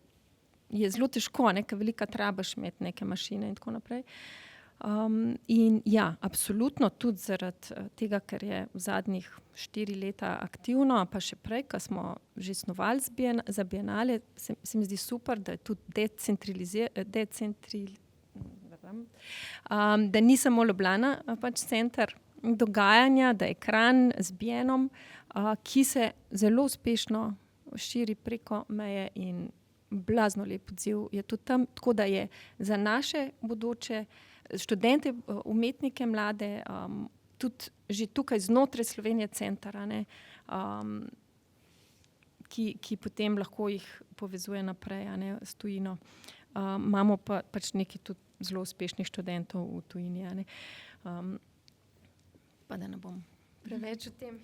je zelo težko, neka velika trabaš imeti neke mašine in tako naprej. In ja, absolutno tudi zaradi tega, ker je v zadnjih 4 leta aktivno, pa še prej, ko smo že snovali za bienale, se mi zdi super, da je tudi da ni samo Ljubljana pač center dogajanja, da je Kranj z Bienom, ki se zelo uspešno širi preko meje in blazno lep odziv je tudi tam, tako da je za naše bodoče študente, umetnike, mlade, tudi že tukaj znotraj Slovenije centra, ne, ki potem lahko jih povezuje naprej, ne, s tujino. Imamo pa pač nekaj tudi zelo uspešnih študentov v tujini. Ne. Pa da ne bom preveč o tem.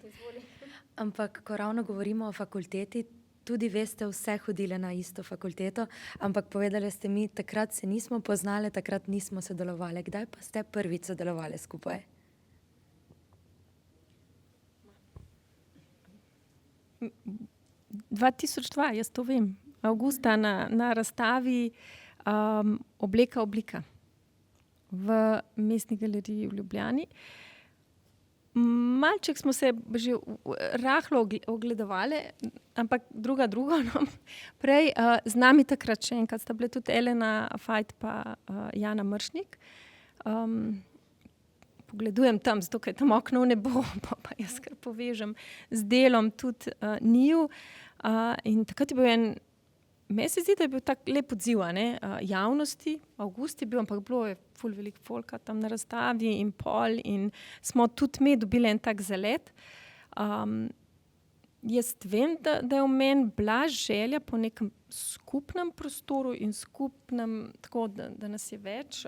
Ampak, ko ravno govorimo o fakulteti, tudi veste, vse hodile na isto fakulteto, ampak povedali ste mi, takrat se nismo poznali, takrat nismo sodelovali. Kdaj pa ste prvič sodelovali skupaj? V 2002, jaz to vem. Avgusta na razstavi Obleka v Mestni galeriji v Ljubljani. Malček smo se že rahlo ogledovali, ampak drugo. No. Prej z nami takrat še enkrat sta bile tudi Elena Fajt pa Jana Mršnik. Pogledujem tam, zato ker tam okno ne bo, pa jaz kar povežem z delom tudi njiju. In takrat je bil en meni se zdi, da je bil tak lep odziv, a ne, javnosti. Avgust je bil, ampak bilo je ful veliko folka tam na razstavi in pol in smo tudi mi dobili en tak zalet. Jaz vem, da je v meni bila želja po nekem skupnem prostoru in skupnem, tako da nas je več,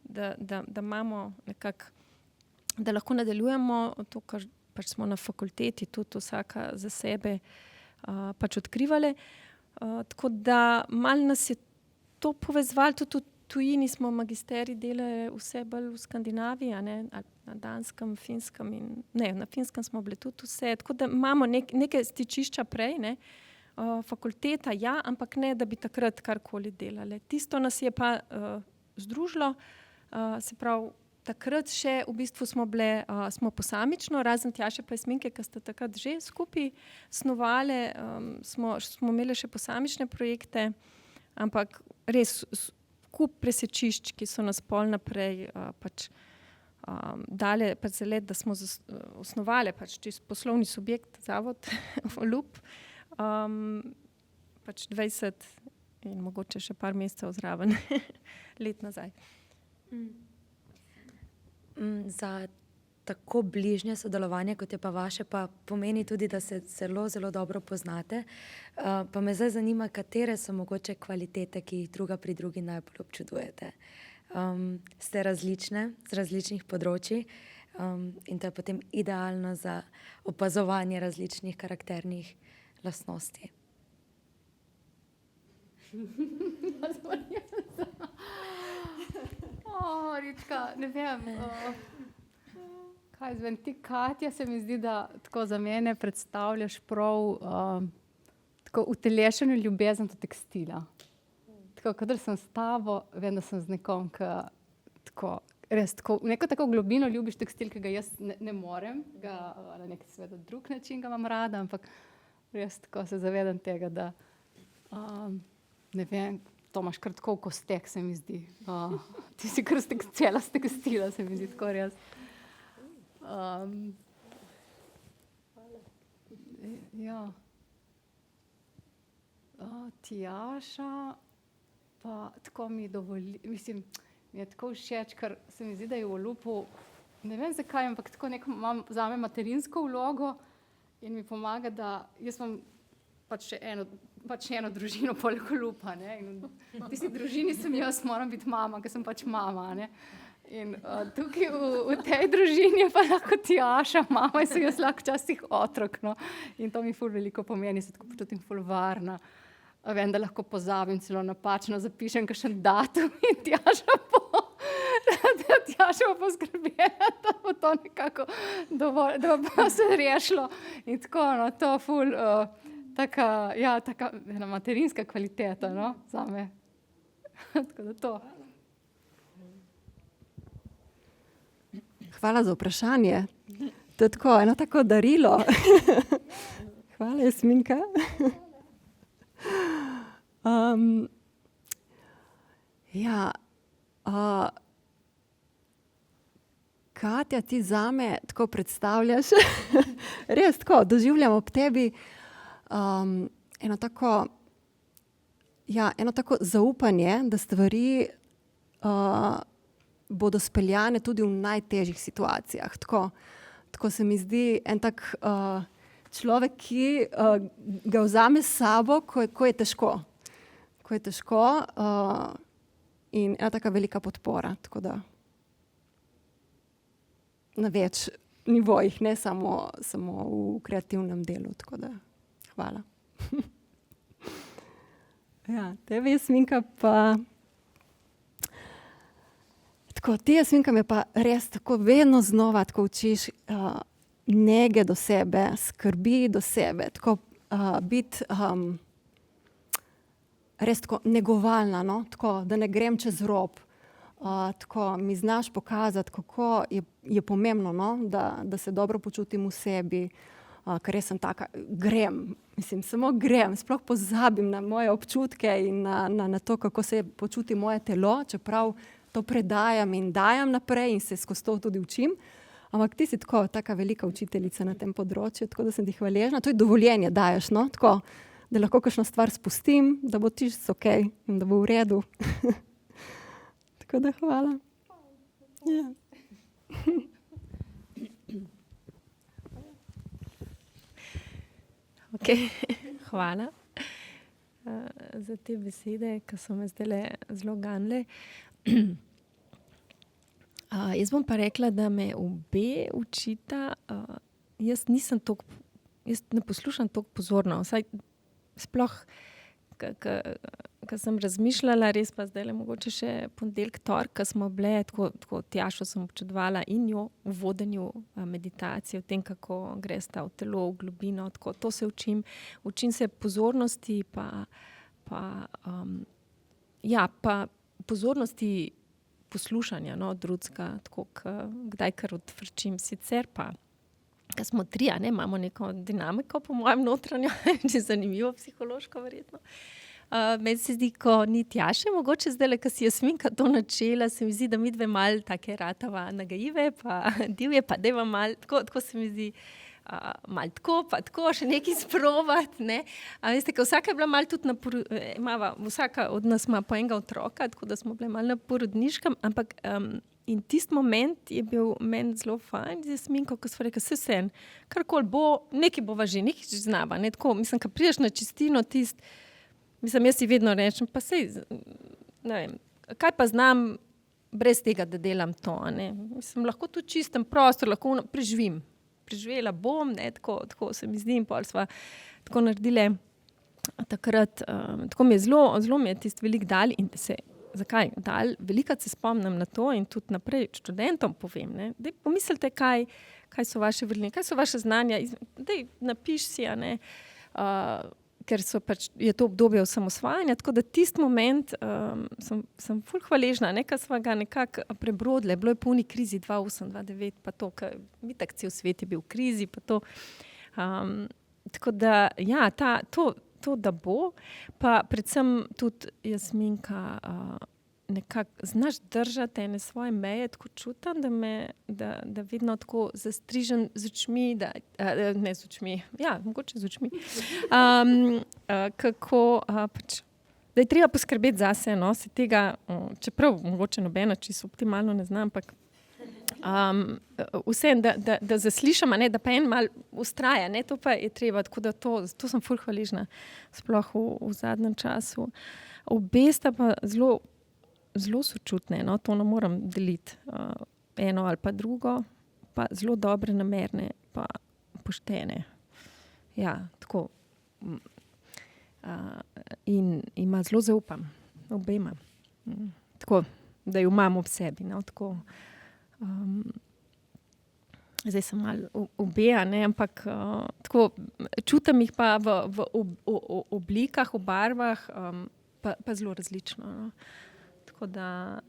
da imamo nekako, da lahko nadaljujemo to, kar pač smo na fakulteti tudi vsaka za sebe pač odkrivali. Tako da malo nas je to povezovalo, tudi v tujini smo magisterij delali vse bolj v Skandinaviji, a ne, na Danskem, Finskem in ne, na Finskem smo bili tudi vse, tako da imamo neke stičišča prej, ne, fakulteta, ja, ampak ne, da bi takrat karkoli delali. Tisto nas je pa združilo, se pravi, takrat še v bistvu smo posamično, razen Tjaše pa Jasminke, ki sta takrat že skupaj snovali, smo imeli še posamične projekte, ampak res kup presečišč, ki so nas pol naprej pač dali pač zalet, da smo osnovali pač čisto poslovni subjekt, zavod Olup, pač 20 in mogoče še par mesecev zraven let nazaj. Za tako bližnje sodelovanje, kot je pa vaše, pa pomeni tudi, da se zelo, zelo dobro poznate. Pa me zdaj zanima, katere so mogoče kvalitete, ki jih druga pri drugi najbolj občudujete. Ste različne, z različnih področij in to je potem idealno za opazovanje različnih karakternih lastnosti. Rička, ne vem, kaj zvem, ti Katja se mi zdi, da tako za mene predstavljaš prav tako utelešeno ljubezen do tekstila. Tako, kadar sem s tabo, vem, da sem z nekom, ki tako, res tako, neko tako globino ljubiš tekstil, ki ga jaz ne morem, ga na nek seveda drug način ga imam rada, ampak res tako se zavedam tega, da ne vem, to imaš kar tako v kostek, se mi zdi. Ti si kar cela z tekstila, se mi zdi tako res. Ja. Tjaša pa tako mi dovoli, mislim, mi je tako všeč, ker se mi zdi, da je v Olupu, ne vem zakaj, ampak tako neko imam zame materinsko vlogo in mi pomaga, da jaz imam pač še eno družino poleg Olupa, ne, in v tisti družini sem jaz, moram biti mama, ker sem pač mama, ne. In tukaj v tej družini je pa lahko Tjaša, mama in sem jaz lahko včasih otrok, no. In to mi ful veliko pomeni, se tako počutim ful varna. Vem, da lahko pozabim, celo napačno zapišem kakšen datum in Tjaša bo poskrbela, da bo to nekako dovolj, da bo se rešilo. In tako, no, to ful taka ena materinska kvaliteta, no, zame. Tako da to. Hvala za vprašanje. To je tako, eno tako darilo. Hvala, Jasminka. Katja, ti zame tako predstavljaš, res tako, doživljam ob tebi eno tako zaupanje, da stvari bodo speljane tudi v najtežjih situacijah. Tako se mi zdi en tak človek, ki ga vzame s sabo, ko je težko. Ko je težko in ena taka velika podpora. Tako da na več nivojih, ne samo v kreativnem delu. Tako da hvala. Ja, tebi, Jasminka, pa tako, ti, Jasminka, me pa res tako vedno znova tako učiš nege do sebe, skrbi do sebe, tako biti res tako negovalna, no? Tako, da ne grem čez rob. Tako mi znaš pokazati, kako je pomembno, no? Da se dobro počutim v sebi, ker res sem taka, samo grem, sploh pozabim na moje občutke in na to, kako se počuti moje telo, čeprav to predajam in dajam naprej in se skozi to tudi učim. Ampak ti si tako, taka velika učiteljica na tem področju, tako da sem ti hvaležna. To je dovoljenje daješ, no? Tako, da lahko kakšno stvar spustim, da bo čisto ok in da bo v redu. Tako da hvala. Ja. Okay. Hvala za te besede, ki so me zdaj zelo ganile. Jaz bom pa rekla, da me obe učita. Jaz ne poslušam toliko pozorno. Vsaj sploh, ko sem razmišljala, res pa zdaj mogoče še ponedeljek, torek, ko smo bile, tako Tjašo sem občudovala in jo v vodenju meditacije, v tem, kako gresta v telo, v globino, tako to se učim. Učim se pozornosti, pa pozornosti poslušanja, no, drugega, tako kdaj kar odfrčim. Sicer pa, ko smo tri, imamo neko dinamiko, po mojem notranjo, če je zanimivo, psihološko verjetno. Meni se zdi, ko ni Tjaše, mogoče zdaj, ko si Jasminka to načela, se mi zdi, da midve malo take ratava nagajive, pa divje, pa deva malo, tako se mi zdi, malo tako, pa tako, še nekaj sprovat, ne. A veste, ko vsaka je bila malo tudi vsaka od nas ima po enega otroka, tako da smo bile malo na porodniškem, ampak in tisti moment je bil meni zelo fajn z Jasminko, ko smo rekli, vseeno, karkoli bo, nekaj bova že, nekaj že znava, ne, tako, mislim, ko prideš na čistino mislim, jaz si vedno rečem, pa sej, ne vem, kaj pa znam brez tega, da delam to, ne. Mislim, lahko tudi čistem prostor, lahko preživela bom, ne, tako se mi zdi in pol sva tako naredile takrat, tako mi je zelo mi je tisti veliko dali in zakaj dali, velikokrat se spomnim na to in tudi naprej študentom povem, ne, daj pomislite, kaj so vaše vrline, kaj so vaše znanja, daj napiš si, ne, ker je to obdobje osamosvajanja, tako da tisti moment sem ful hvaležna, ker sva ga nekako prebrodile. Bilo je po uni krizi 2008, 2009, pa to, ker itak cel svet je bil v krizi, pa to. Tako da, ja, to, da bo, pa predvsem tudi Jasminka nekako znaš držati ene svoje meje, tako čutim, da vedno tako zastrižem z očmi, ne z očmi, ja, mogoče z očmi, kako pač, da je treba poskrbeti zase, no, se tega, čeprav mogoče nobena čisto optimalno ne znam, ampak vseeno, da zaslišam, da pa en mal ustraja, ne, to pa je treba, tako da to sem ful hvaležna, sploh v zadnjem času. Obe sta pa zelo sočutne, no, to ne moram deliti, eno ali pa drugo, pa zelo dobre, namerne, pa poštene. Ja, tako. In ima zelo zaupam, obema. Tako, da jo imam ob sebi, no, tako. Zdaj sem malo obe, ampak tako, čutim jih pa v oblikah, v barvah, pa zelo različno, no. Tako da,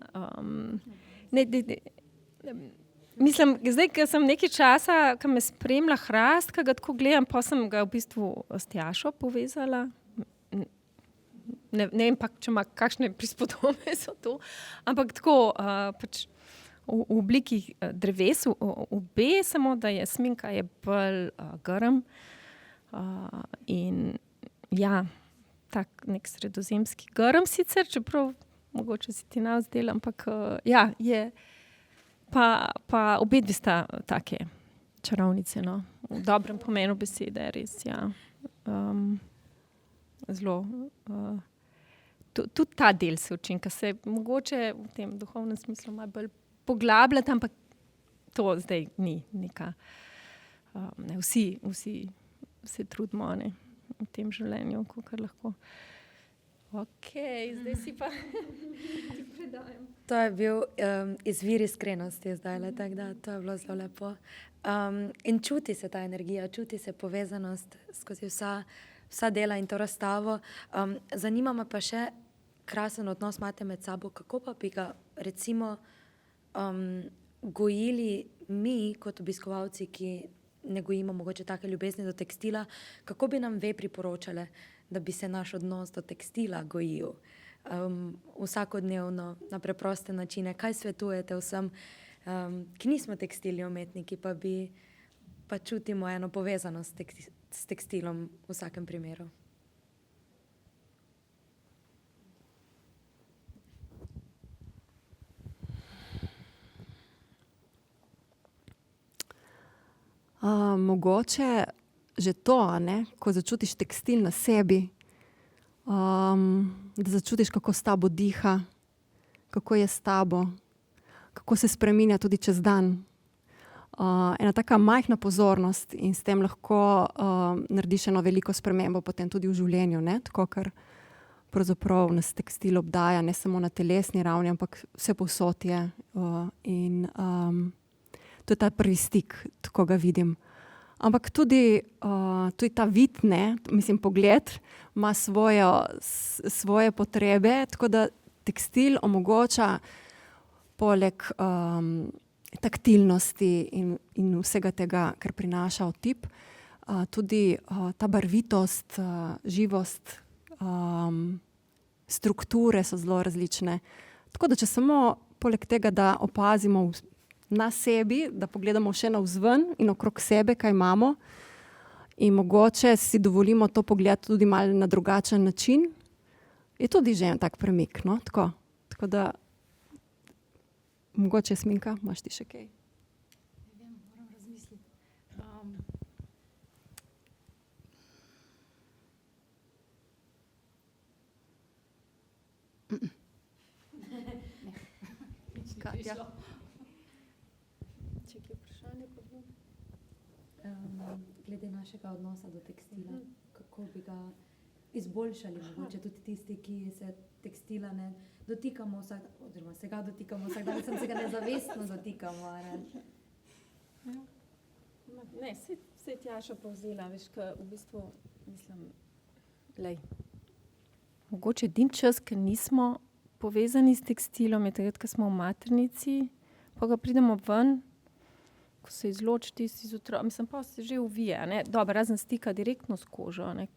mislim, zdaj, ko sem nekaj časa, ko me spremlja hrast, ko ga tako gledam, pa sem ga v bistvu s Tjašo povezala. Ne vem pa, če ima kakšne prispodobe so to, ampak tako, pač v obliki dreves, obe, samo da Jasminka je bolj grm in ja, tak nek sredozemski grm sicer, čeprav mogoče si ti navzdel, ampak ja, je pa obe dve sta take čarovnice, no, v dobrem pomenu besede, res, ja. Zelo, tudi ta del se učim, ker se mogoče v tem duhovnem smislu malo bolj poglabljati, ampak to zdaj ni neka, ne, vsi se trudimo, ne, v tem življenju, kolikor lahko. Okej, zdaj si pa ti predajam. To je bil izvir iskrenosti zdajle, tako da to je bilo zelo lepo. In čuti se ta energija, čuti se povezanost skozi vsa dela in to razstavo. Zanima me pa še, krasen odnos imate med sabo, kako pa bi ga recimo gojili mi kot obiskovalci, ki ne gojimo mogoče take ljubezni do tekstila, kako bi nam ve priporočale, da bi se naš odnos do tekstila gojil vsakodnevno, na preproste načine. Kaj svetujete vsem, ki nismo tekstilni umetniki, pa čutimo eno povezanost s tekstilom v vsakem primeru? Mogoče že to, a ne, ko začutiš tekstil na sebi, da začutiš, kako s tabo diha, kako je s tabo, kako se spreminja tudi čez dan. Ena taka majhna pozornost in s tem lahko narediš eno veliko spremembo potem tudi v življenju, ne? Tako, ker pravzaprav nas tekstil obdaja ne samo na telesni ravni, ampak vse povsod je. In to je ta prvi stik, tako ga vidim. Ampak tudi ta vid, ne, mislim, pogled ima svoje potrebe, tako da tekstil omogoča poleg taktilnosti in vsega tega, kar prinaša otip, tudi ta barvitost, živost, strukture so zelo različne. Tako da če samo poleg tega, da opazimo na sebi, da pogledamo še navzven in okrog sebe, kaj imamo, in mogoče si dovolimo to pogledati tudi malo na drugačen način, je tudi že en tak premik, no, tako da mogoče Sminka, imaš ti še kaj? Ne vem, moram razmisliti. Katja. Če je vprašanje, pa bo. Glede našega odnosa do tekstila, kako bi ga izboljšali, mogoče tudi tisti, ki se tekstila ne dotikamo oziroma se ga dotikamo vsak dan, se ga nezavestno dotikamo. Ne, se Tjaša povzela, veš, ka v bistvu, mislim, lej. Mogoče edin čas, ker nismo povezani s tekstilom, je takrat, ko smo v maternici, pa ga pridemo ven, ko se izloči tisti z otrokom, mislim, pa se že uvije, ne, dobro, razen stika direktno s kožo, ne,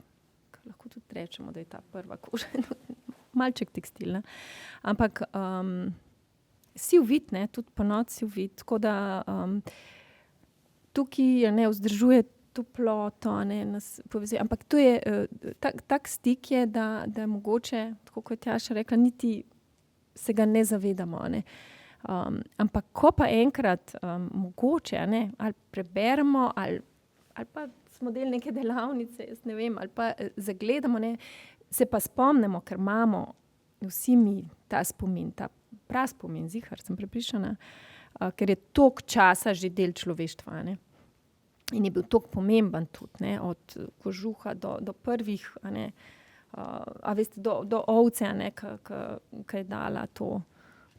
lahko tudi rečemo, da je ta prva koža, malček tekstil, ne, ampak si uvit, ne, tudi po noci uvit, tako da tukaj, ne, vzdržuje toploto, ne, nas povezuje, ampak to je, tak stik je, da mogoče, tako kot je Tjaša rekla, niti se ga ne zavedamo, ne. Ampak ko pa enkrat mogoče, ne, ali preberemo, ali pa smo del neke delavnice, jaz ne vem, ali pa zagledamo, ne, se pa spomnimo, ker imamo vsi mi ta spomin, ta praspomin, zihar sem prepričana, ker je toliko časa že del človeštva, ne. In je bil toliko pomemben tudi, ne, od kožuha do prvih, a ne, a veste, do ovce, a ne, ki je dala to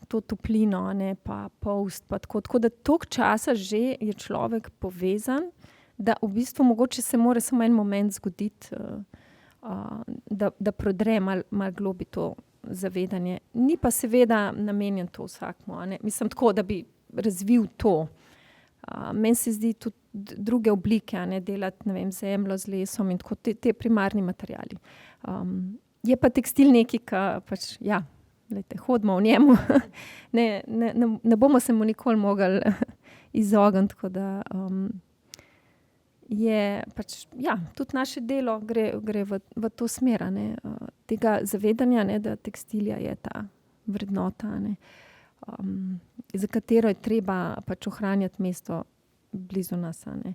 toplino, a ne, pa polst, pa tako da toliko časa že je človek povezan, da v bistvu mogoče se mora samo en moment zgoditi, da prodre malo globi to zavedanje. Ni pa seveda namenjen to vsakmu, a ne, mislim tako, da bi razvil to. Meni se zdi tudi druge oblike, a ne, delati, ne vem, zemljo z lesom in tako, te primarni materiali. Je pa tekstil nekaj, ki pač, ja, glejte, hodimo v njemu, ne bomo se mu nikoli mogli izogniti, tako da je pač, ja, tudi naše delo gre v to smer, a ne, tega zavedanja, ne, da tekstilija je ta vrednota, a ne, za katero je treba pač ohranjati mesto blizu nas, a ne.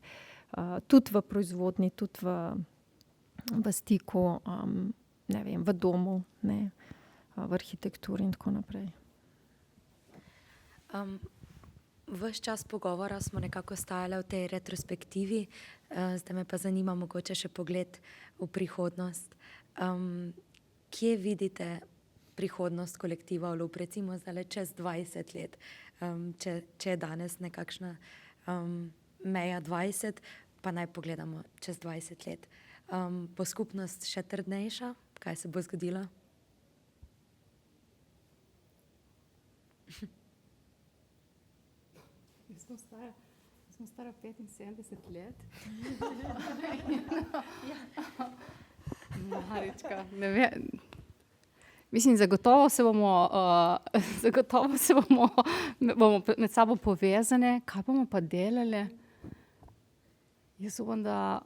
Tudi v proizvodnji, tudi v stiku, ne vem, v domu, ne, v arhitekturi in tako naprej. Ves čas pogovora smo nekako stajale v tej retrospektivi, zdaj me pa zanima mogoče še pogled v prihodnost. Kje vidite prihodnost kolektiva Olup, recimo zdaj čez 20 let, če je danes nekakšna meja 20, pa naj pogledamo čez 20 let. Bo skupnost še trdnejša? Kaj se bo zgodilo? Jaz sem stara 75 let. Marička, ne vem. Mislim, zagotovo bomo med sabo povezane. Kaj bomo pa delale? Jaz upam, da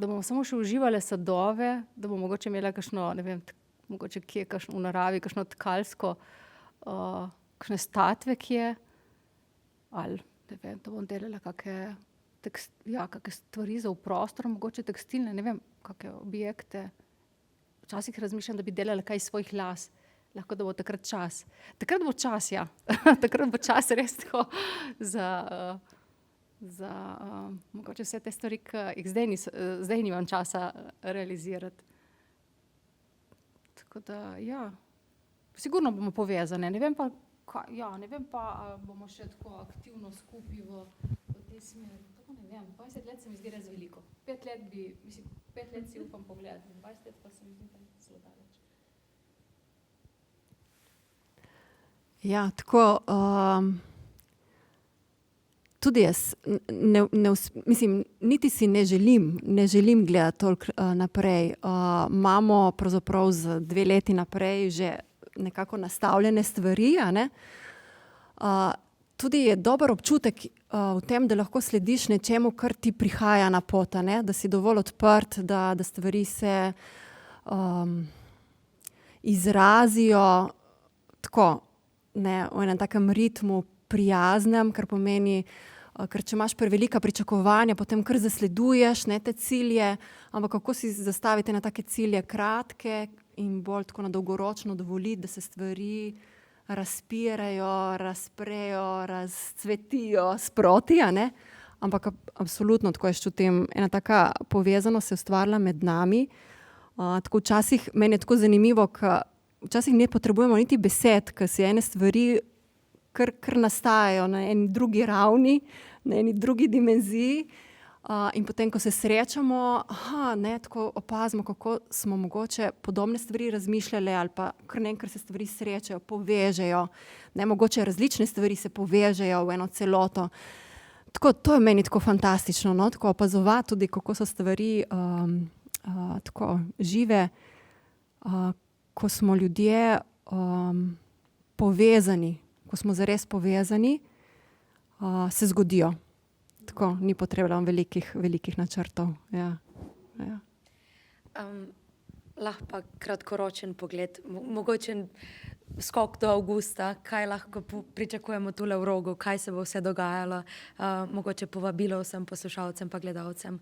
bomo samo še uživale sadove, da bomo mogoče imela kakšno, ne vem, mogoče kje kakšno v naravi, kakšno tkalsko, kakšne statve kje, ali ne vem, da bom delala kakšne kakšne stvari za v prostor, mogoče tekstilne, ne vem, kakšne objekte. Včasih razmišljam, da bi delala kaj iz svojih las. Lahko, da bo takrat čas. Takrat bo čas, ja. Takrat bo čas res tako za mogoče vse te stvari, ki jih zdaj nimam časa realizirati. Tako da, ja, sigurno bomo povezane. Ne vem pa, ali bomo še tako aktivno skupaj v tej smeri. Tako ne vem, 20 let se mi zdi res veliko. 5 let si upam pogledati, 20 let pa se mi zdi zelo daleč. Ja, tako, tudi jaz, niti si ne želim gledati toliko naprej. Imamo pravzaprav z 2 leti naprej že nekako nastavljene stvari, a ne. Tudi je dober občutek v tem, da lahko slediš nečemu, kar ti prihaja na pot, a ne, da si dovolj odprt, da stvari se izrazijo tako, ne, v enem takem ritmu prijaznem, kar pomeni, ker če imaš prevelika pričakovanja, potem kar zasleduješ, ne, te cilje, ampak kako si zastaviti na take cilje kratke in bolj tako na dolgoročno dovoliti, da se stvari razpirajo, razprejo, razcvetijo sproti, a ne. Ampak absolutno, tako jaz čutim, ena taka povezanost se je ustvarila med nami. Tako včasih, meni je tako zanimivo, včasih ne potrebujemo niti besed, ker si ene stvari kar nastajajo na eni drugi ravni, na eni drugi dimenziji. In potem, ko se srečamo, ne, tako opazimo, kako smo mogoče podobne stvari razmišljali ali pa kar naenkrat se stvari srečajo, povežejo. Ne, mogoče različne stvari se povežejo v eno celoto. Tako, to je meni tako fantastično, no, tako opazovati tudi, kako so stvari tako žive, ko smo ljudje povezani, ko smo zares povezani, se zgodijo. Tako, ni potrebno velikih načrtov. Ja. Ja. Lahko pa kratkoročen pogled, mogoče skok do avgusta, kaj lahko pričakujemo tule v Rogu, kaj se bo vse dogajalo, mogoče povabilo vsem poslušalcem pa gledalcem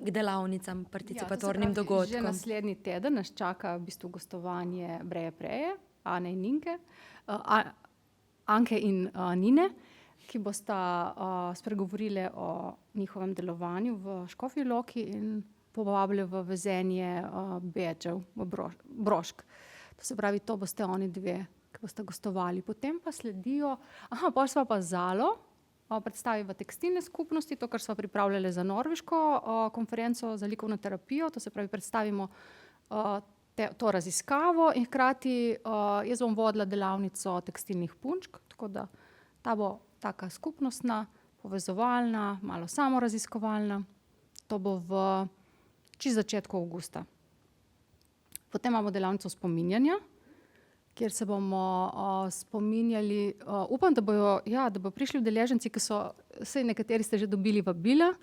k delavnicam, participatornim dogodkom. Že naslednji teden nas čaka v bistvu gostovanje Breje Preje, Ane in Ninke, Anke in Nine, ki bosta spregovorile o njihovem delovanju v Škofji Loki in povabili v vezenje bedžev v Brošk. To se pravi, to boste oni dve, ki boste gostovali. Potem pa sledijo, pol sva pa Zalo, predstavi v tekstilne skupnosti, to, kar sva pripravljali za norveško konferenco za likovno terapijo, to se pravi, predstavimo to raziskavo in hkrati jaz bom vodila delavnico tekstilnih punčk, tako da ta bo taka skupnostna, povezovalna, malo samoraziskovalna. To bo v čisto začetku avgusta. Potem imamo delavnico spominjanja, kjer se bomo spominjali, upam, da bodo prišli udeleženci, ki so, saj nekateri ste že dobili vabila,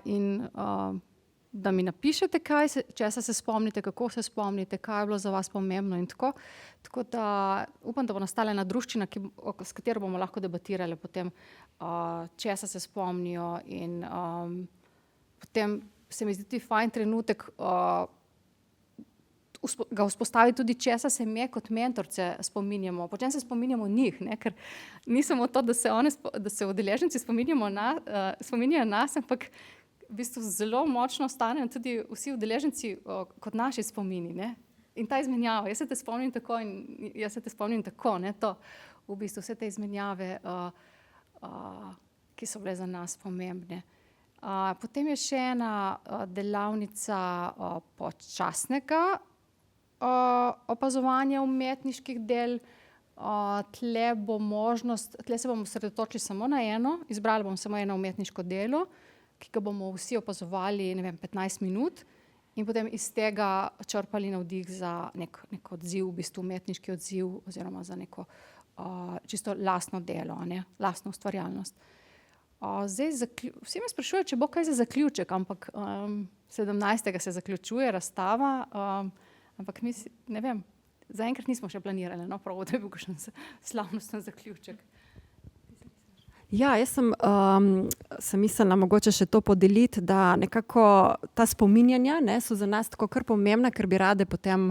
in da mi napišete, česa se spomnite, kako se spomnite, kaj je bilo za vas pomembno in tako. Tako da upam, da bo nastala ena druščina, s katero bomo lahko debatirali potem, česa se spomnijo in potem se mi zdi tudi fajn trenutek ga vzpostaviti tudi, česa se me kot mentorce spominjamo, po čem se spominjamo njih, ne? Ker ni samo to, da se udeleženci spominjajo nas, ampak v bistvu zelo močno ostanejo tudi vsi udeleženci kot naši spomini, ne? In ta izmenjava, jaz se te spomnim tako in jaz se te spomnim tako, ne? To v bistvu vse te izmenjave, ki so bile za nas pomembne. Potem je še ena delavnica počasnega opazovanja umetniških del. Tle se bomo osredotočili samo na eno, izbrali bomo samo eno umetniško delo, ki ga bomo vsi opazovali, 15 minut in potem iz tega črpali navdih za nek odziv, v bistvu umetniški odziv oziroma za neko čisto lastno delo, ne, lastno ustvarjalnost. Zdaj, vsi me sprašujejo, če bo kaj za zaključek, ampak 17. se zaključuje razstava, ampak ne vem, zaenkrat nismo še planirali, no, prav, da je bil kakšen slavnosten zaključek. Ja, jaz sem mislila mogoče še to podeliti, da nekako ta spominjanja, ne, so za nas tako kar pomembna, ker bi rade potem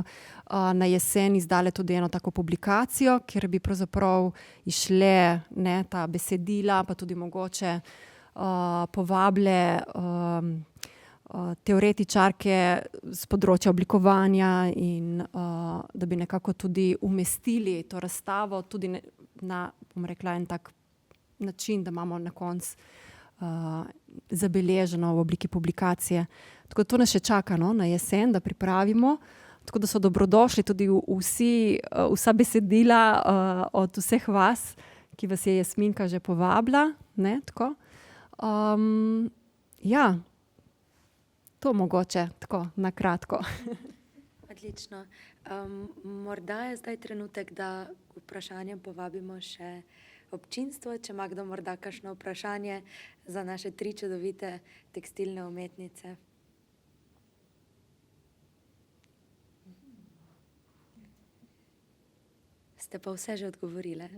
na jesen izdale tudi eno tako publikacijo, kjer bi pravzaprav išle, ne, ta besedila, pa tudi mogoče povabile teoretičarke z področja oblikovanja in da bi nekako tudi umestili to razstavo tudi na, bom rekla, en tak način, da imamo na koncu zabeleženo v obliki publikacije. Tako da to nas še čaka, no, na jesen, da pripravimo. Tako da so dobrodošli tudi vsa besedila od vseh vas, ki vas je Jasminka že povabila. Ne, tako. Ja, to mogoče tako na kratko. Odlično. Morda je zdaj trenutek, da vprašanjem povabimo še občinstvo, če ima kdo morda kakšno vprašanje za naše 3 čudovite tekstilne umetnice. Ste pa vse že odgovorile,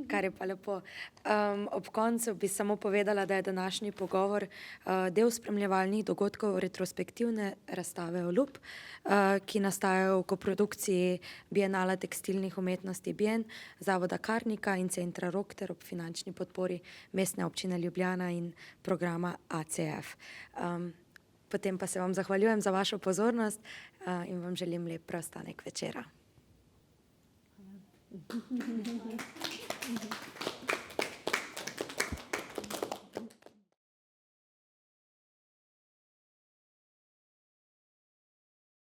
kar je pa lepo. Ob koncu bi samo povedala, da je današnji pogovor del spremljevalnih dogodkov retrospektivne razstave Olup, ki nastajajo v koprodukciji Bienala tekstilnih umetnosti Bien, Zavoda Karnika in Centra Rok ter ob finančni podpori Mestne občine Ljubljana in programa ACF. Potem pa se vam zahvaljujem za vašo pozornost in vam želim lep preostanek večera.